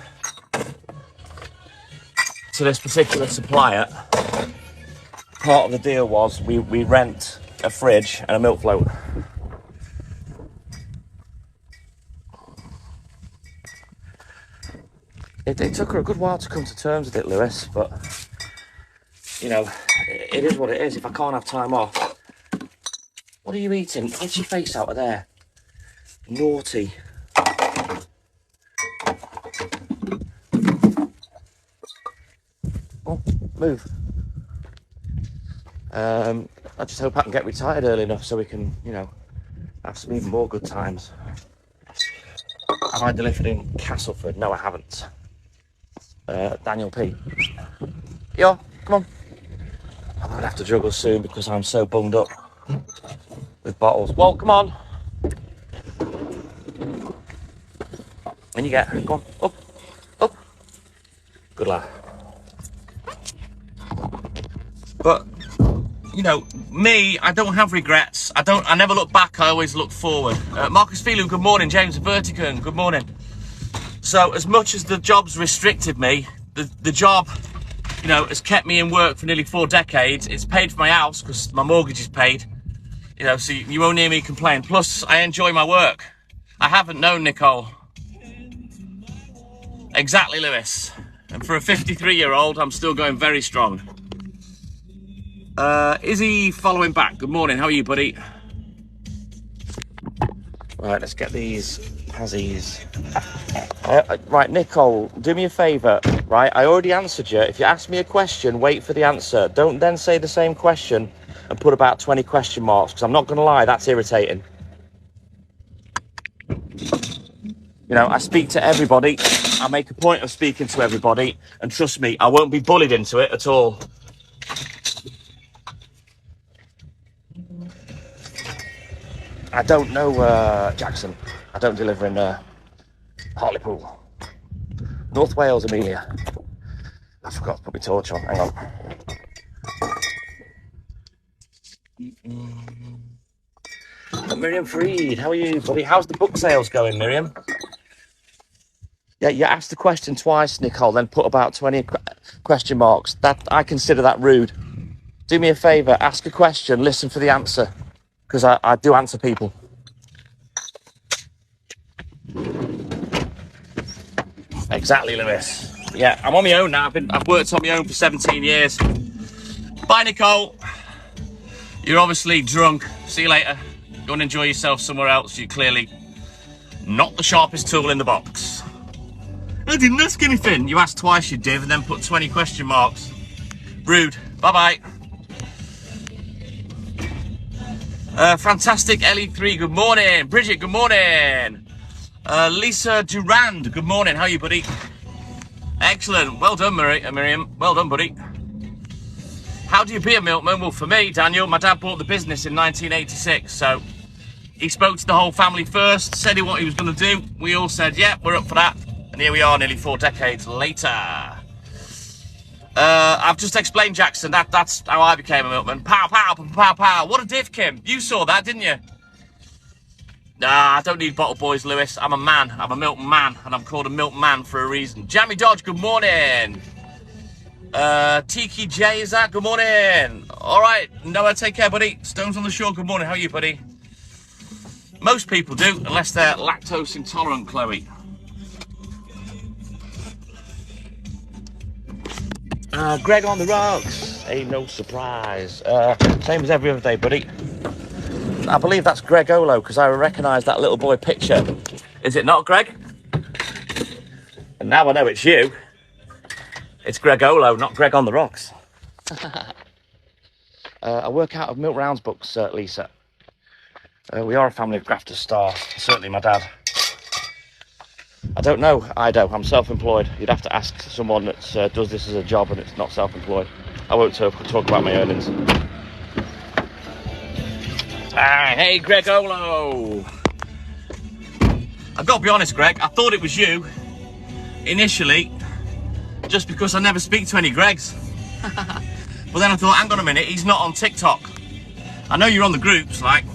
to this particular supplier, part of the deal was we rent a fridge and a milk float. It took her a good while to come to terms with it, Lewis, but, you know, it is what it is. If I can't have time off... What are you eating? Get your face out of there. Naughty. Oh, move. I just hope I can get retired early enough so we can, you know, have some even more good times. Have I delivered in Castleford? No, I haven't. Daniel P. Yo, come on. I'm gonna have to juggle soon because I'm so bunged up with bottles. Well, come on. And you get, go on, up, up. Good lad. But, you know, me, I don't have regrets. I never look back, I always look forward. Marcus Phelan, good morning. James Vertican, good morning. So, as much as the job's restricted me, the job, you know, has kept me in work for nearly 4 decades. It's paid for my house because my mortgage is paid. You know, so you won't hear me complain. Plus, I enjoy my work. I haven't known Nicole. Exactly, Lewis. And for a 53-year-old, I'm still going very strong. Is he following back? Good morning. How are you, buddy? Right, let's get these Pazzies. Right, Nicole, do me a favour, right? I already answered you. If you ask me a question, wait for the answer. Don't then say the same question and put about 20 question marks, because I'm not going to lie, that's irritating. You know, I speak to everybody. I make a point of speaking to everybody. And trust me, I won't be bullied into it at all. I don't know, Jackson. I don't deliver in Hartlepool. North Wales, Amelia. I forgot to put my torch on. Hang on. Miriam Freed, how are you, buddy? How's the book sales going, Miriam? Yeah, you asked the question twice, Nicole, then put about 20 question marks. That I consider that rude. Do me a favour, ask a question, listen for the answer. Because I do answer people. Exactly, Lewis. Yeah, I'm on my own now. I've worked on my own for 17 years. Bye, Nicole. You're obviously drunk. See you later. Go and enjoy yourself somewhere else. You're clearly not the sharpest tool in the box. I didn't ask anything. You asked twice, you div, and then put 20 question marks. Rude. Bye-bye. Fantastic LE3, good morning. Bridget, good morning. Lisa Durand, good morning. How are you, buddy? Excellent. Well done, Miriam. Well done, buddy. How do you be a milkman? Well, for me, Daniel, my dad bought the business in 1986, so he spoke to the whole family first, said what he was going to do. We all said, yeah, we're up for that. And here we are nearly 4 decades later. I've just explained, Jackson, that's how I became a milkman. Pow, pow, pow, pow, pow. What a div, Kim. You saw that, didn't you? Nah, I don't need bottle boys, Lewis. I'm a man. I'm a milk man, and I'm called a milk man for a reason. Jamie Dodge, good morning. Tiki J, is that? Good morning. All right, Noah, take care, buddy. Stones on the shore, good morning. How are you, buddy? Most people do, unless they're lactose intolerant, Chloe. Greg on the rocks. Ain't no surprise. Same as every other day, buddy. I believe that's Greg Olo, because I recognise that little boy picture. Is it not, Greg? And now I know it's you. It's Greg Olo, not Greg on the rocks. I work out of Milk Round's books, Lisa. We are a family of grafters staff. Certainly my dad. I don't know, Ido. I'm self-employed. You'd have to ask someone that does this as a job and it's not self-employed. I won't talk about my earnings. Hey, Greg Olo. I've got to be honest, Greg. I thought it was you initially, just because I never speak to any Gregs. But then I thought, hang on a minute, he's not on TikTok. I know you're on the groups, like,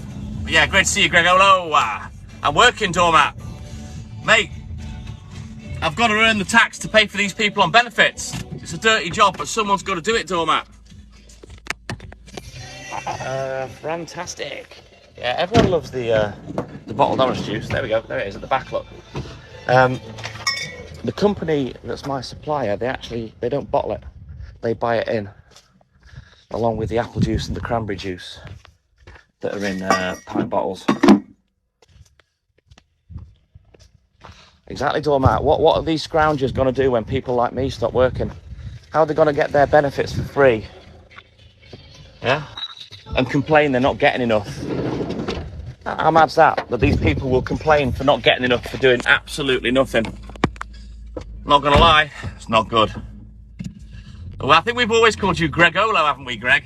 but yeah, great to see you, Greg Olo. I'm working, doormat. Mate, I've got to earn the tax to pay for these people on benefits. It's a dirty job, but someone's got to do it, doormat. Fantastic. Yeah, everyone loves the bottled orange juice. There we go. There it is at the back, look. The company that's my supplier, they don't bottle it. They buy it in, along with the apple juice and the cranberry juice that are in pint bottles. Exactly, doormat. What are these scroungers going to do when people like me stop working? How are they going to get their benefits for free? Yeah? And complain they're not getting enough. How mad's that these people will complain for not getting enough for doing absolutely nothing? Not gonna lie, it's not good. Well, I think we've always called you Greg Olo, haven't we, Greg?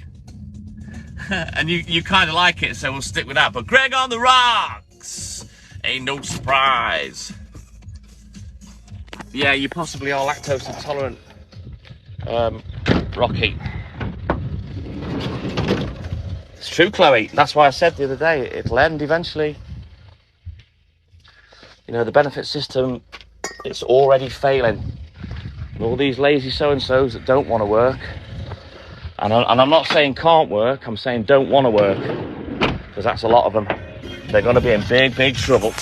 And you kind of like it, so we'll stick with that. But Greg on the rocks! Ain't no surprise. Yeah, you possibly are lactose intolerant, Rocky. It's true, Chloe. That's why I said the other day, it'll end eventually. You know, the benefit system, it's already failing. And all these lazy so-and-sos that don't want to work. And I'm not saying can't work, I'm saying don't want to work. Because that's a lot of them. They're going to be in big, big trouble.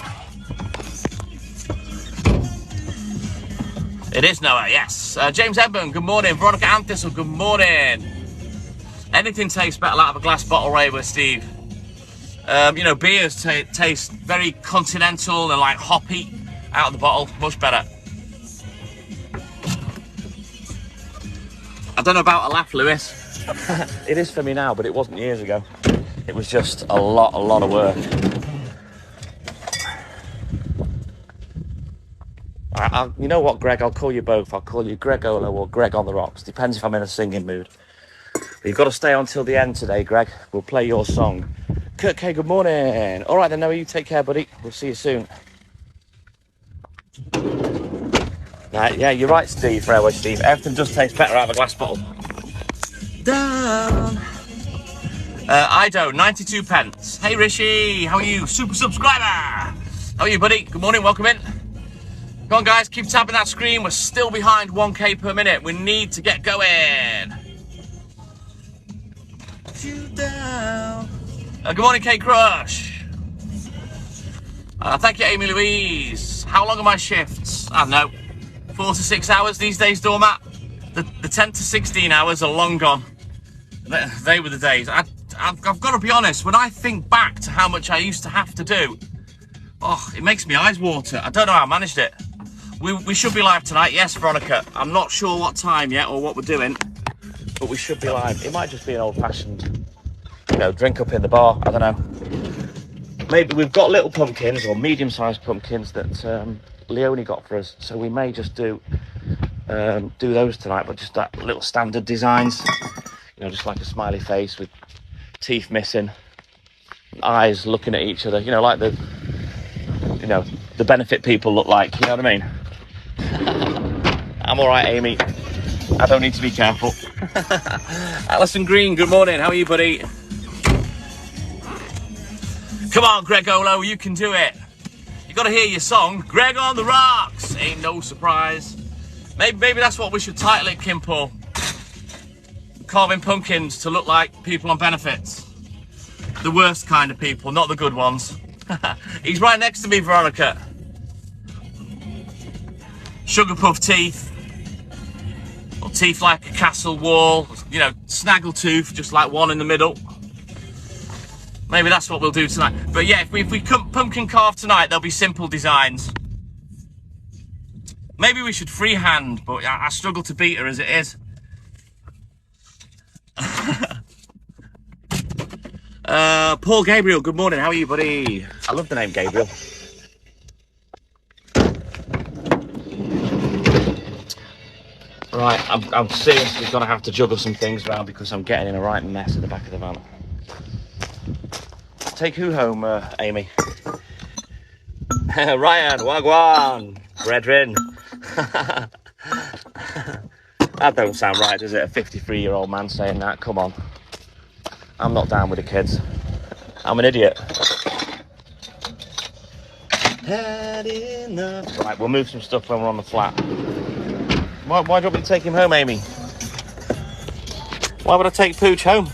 It is Noah, yes. James Edmund, good morning. Veronica Anthistle, good morning. Anything tastes better out of a glass bottle, Ray with Steve. You know, beers taste very continental and like hoppy out of the bottle, much better. I don't know about a laugh, Lewis. It is for me now, but it wasn't years ago. It was just a lot of work. You know what, Greg? I'll call you both. I'll call you Greg Olo or Greg on the Rocks. Depends if I'm in a singing mood. But you've got to stay on till the end today, Greg. We'll play your song. Kurt K, good morning. All right then, Noah, you take care, buddy. We'll see you soon. Yeah, you're right, Steve. Fairway Steve. Everything does taste better out of a glass bottle. Down. Ido, 92 pence. Hey, Rishi, how are you? Super subscriber. How are you, buddy? Good morning, welcome in. Come on, guys, keep tapping that screen. We're still behind 1K per minute. We need to get going. Good morning, Kate Crush. Thank you, Amy Louise. How long are my shifts? I don't know. 4 to 6 hours these days, Doormat. The 10 to 16 hours are long gone. They were the days. I've got to be honest, when I think back to how much I used to have to do, oh, it makes my eyes water. I don't know how I managed it. We should be live tonight. Yes, Veronica. I'm not sure what time yet or what we're doing, but we should be live. It might just be an old-fashioned, you know, drink up in the bar. I don't know. Maybe we've got little pumpkins or medium-sized pumpkins that Leonie got for us, so we may just do those tonight, but just that little standard designs, you know, just like a smiley face with teeth missing, eyes looking at each other, you know, like the benefit people look like, you know what I mean? I'm all right, Amy. I don't need to be careful. Alison Green, good morning. How are you, buddy? Come on, Greg Olo, you can do it. You got to hear your song, Greg on the Rocks. Ain't no surprise. Maybe that's what we should title it, Kim Paul. Carving pumpkins to look like people on benefits. The worst kind of people, not the good ones. He's right next to me, Veronica. Sugar puff teeth. Or teeth like a castle wall. You know, snaggle tooth, just like one in the middle. Maybe that's what we'll do tonight. But yeah, if we pumpkin carve tonight, there'll be simple designs. Maybe we should freehand, but I struggle to beat her as it is. Paul Gabriel, good morning. How are you, buddy? I love the name Gabriel. Right, I'm seriously going to have to juggle some things around because I'm getting in a right mess at the back of the van. Take who home, Amy? Ryan, wagwan, brethren. That don't sound right, does it? A 53-year-old man saying that. Come on. I'm not down with the kids. I'm an idiot. Had enough. Right, we'll move some stuff when we're on the flat. Why do you want me to take him home, Amy? Why would I take Pooch home?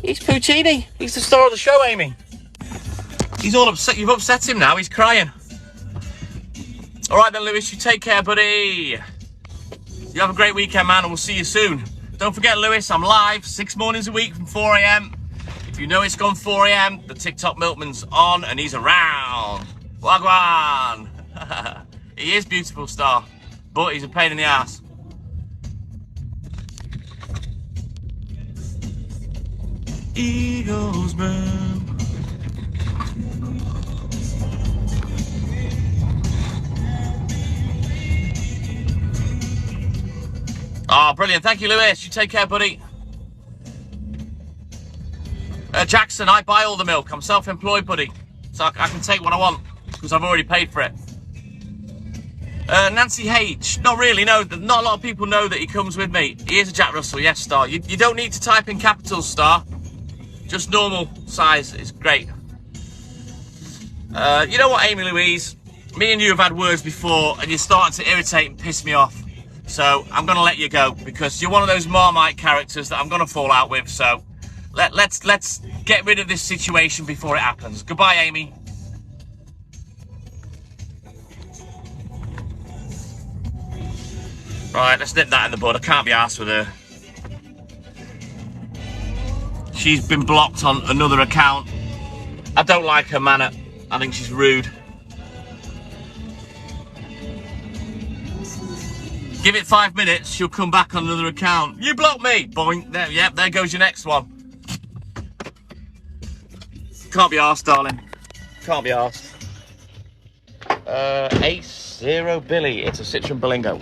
He's Puccini. He's the star of the show, Amy. He's all upset. You've upset him now. He's crying. All right then, Lewis. You take care, buddy. You have a great weekend, man, and we'll see you soon. Don't forget, Lewis, I'm live 6 mornings a week from 4 a.m. If you know it's gone 4 a.m, the TikTok Milkman's on and he's around. Wagwan. He is beautiful, star, but he's a pain in the ass. Eagles, man. Oh, brilliant. Thank you, Lewis. You take care, buddy. Jackson, I buy all the milk. I'm self-employed, buddy. So I can take what I want because I've already paid for it. Nancy H. Not really, no. Not a lot of people know that he comes with me. He is a Jack Russell, yes, star. You don't need to type in capitals, star. Just normal size is great. You know what, Amy Louise? Me and you have had words before and you're starting to irritate and piss me off. So I'm going to let you go because you're one of those Marmite characters that I'm going to fall out with. So let's get rid of this situation before it happens. Goodbye, Amy. Right, let's nip that in the bud. I can't be arsed with her. She's been blocked on another account I don't like her manner. I think she's rude. Give it 5 minutes, she'll come back on another account. You blocked me! Boing. There, yep, there goes your next one. Can't be arsed, darling. Can't be arsed. Ace Zero Billy. It's a Citroen Berlingo.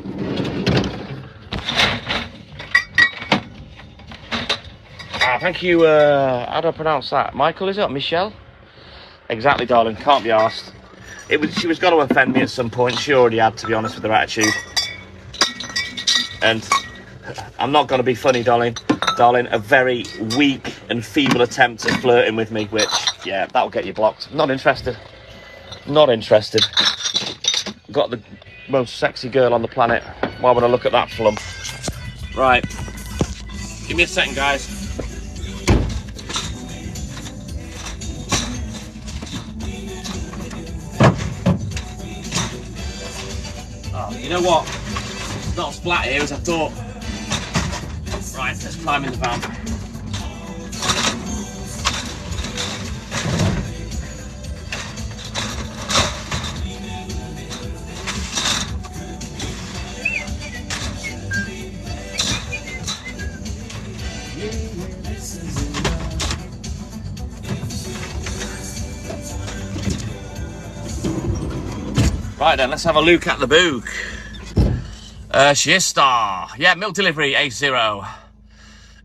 Thank you. How do I pronounce that? Michael, is it? Michelle? Exactly, darling. Can't be arsed. She was going to offend me at some point. She already had, to be honest, with her attitude. And I'm not going to be funny, darling. Darling, a very weak and feeble attempt at flirting with me, which, yeah, that'll get you blocked. Not interested. Not interested. Got the most sexy girl on the planet. Why would I look at that flump? Right. Give me a second, guys. Oh, you know what? It's not as flat here as I thought. Right, let's climb in the van. Right then, let's have a look at the book. Star. Yeah, milk delivery, A0.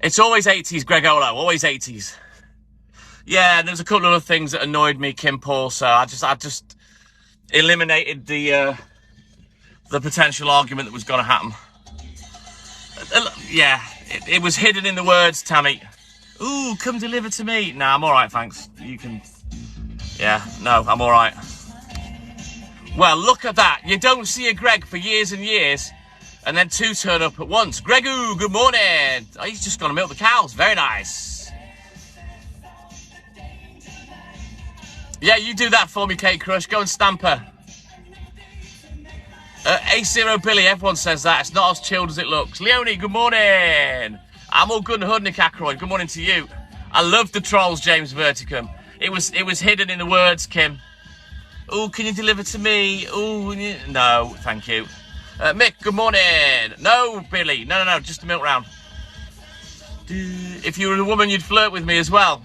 It's always 80s, Gregolo, always 80s. Yeah, and there's a couple of other things that annoyed me, Kim Paul, so I just eliminated the potential argument that was going to happen. Yeah, it was hidden in the words, Tammy. Ooh, come deliver to me. Nah, I'm all right, thanks. You can... Yeah, no, I'm all right. Well, look at that. You don't see a Greg for years and years, and then two turn up at once. Gregu, good morning. Oh, he's just gone to milk the cows. Very nice. Yeah, you do that for me, Kate Crush. Go and stamp her. A0 Billy, everyone says that. It's not as chilled as it looks. Leonie, good morning. I'm all good and hood, Nick Ackroyd. Good morning to you. I love the trolls, James Verticum. It was hidden in the words, Kim. Oh, can you deliver to me? Oh, no, thank you. Mick, good morning. No, Billy. No, just a milk round. If you were a woman, you'd flirt with me as well.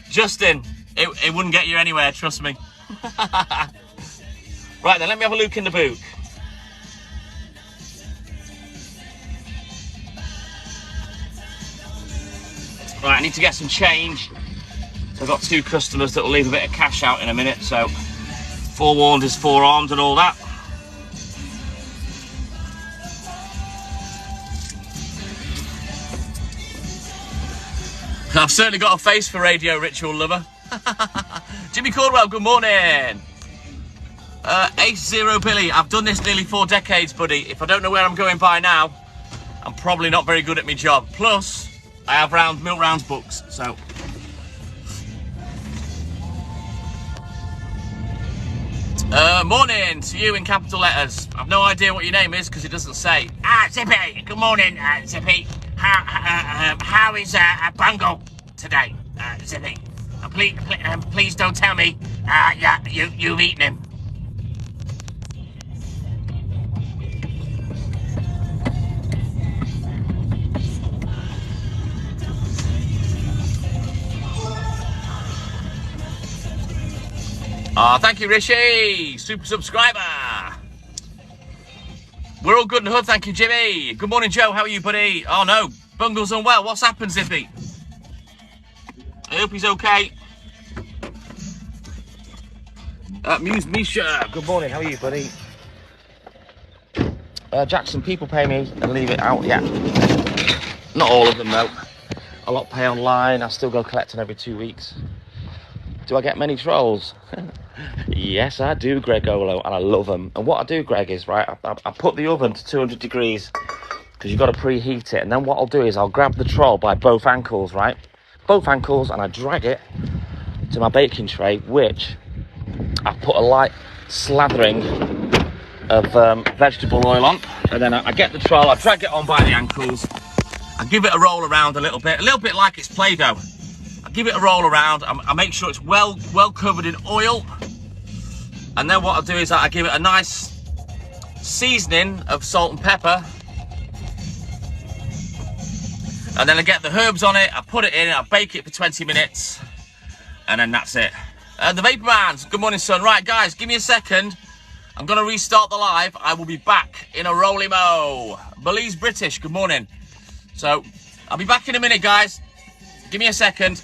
Justin, it wouldn't get you anywhere, trust me. Right then, let me have a look in the book. Right, I need to get some change. So I've got two customers that will leave a bit of cash out in a minute, so forewarned is forearmed and all that. I've certainly got a face for radio ritual lover. Jimmy Caldwell, good morning. Ace0 Billy, I've done this nearly 4 decades, buddy. If I don't know where I'm going by now, I'm probably not very good at my job. Plus, I have milk rounds books, so. Morning to you in capital letters. I've no idea what your name is because it doesn't say. Zippy, good morning, Zippy. How is Bungle today, Zippy? Please don't tell me you've eaten him. Thank you, Rishi. Super subscriber. We're all good in the hood, thank you, Jimmy. Good morning, Joe. How are you, buddy? Oh, no. Bungle's unwell. What's happened, Zippy? I hope he's okay. Muse Misha. Good morning. How are you, buddy? Jackson, people pay me and leave it out. Yeah. Not all of them, though. A lot pay online. I still go collecting every 2 weeks. Do I get many trolls? Yes, I do, Gregolo, and I love them. And what I do, Greg, is, right, I put the oven to 200 degrees because you've got to preheat it. And then what I'll do is I'll grab the troll by both ankles, right? Both ankles, and I drag it to my baking tray, which I put a light slathering of vegetable oil on. And then I get the troll, I drag it on by the ankles. I give it a roll around a little bit like it's Play-Doh. give it a roll around. I make sure it's well covered in oil. And then what I'll do is I give it a nice seasoning of salt and pepper. And then I get the herbs on it, I put it in, I bake it for 20 minutes. And then that's it. The Vapormans, good morning, son. Right, guys, give me a second. I'm going to restart the live. I will be back in a roly-mo. Belize British, good morning. So, I'll be back in a minute, guys. Give me a second.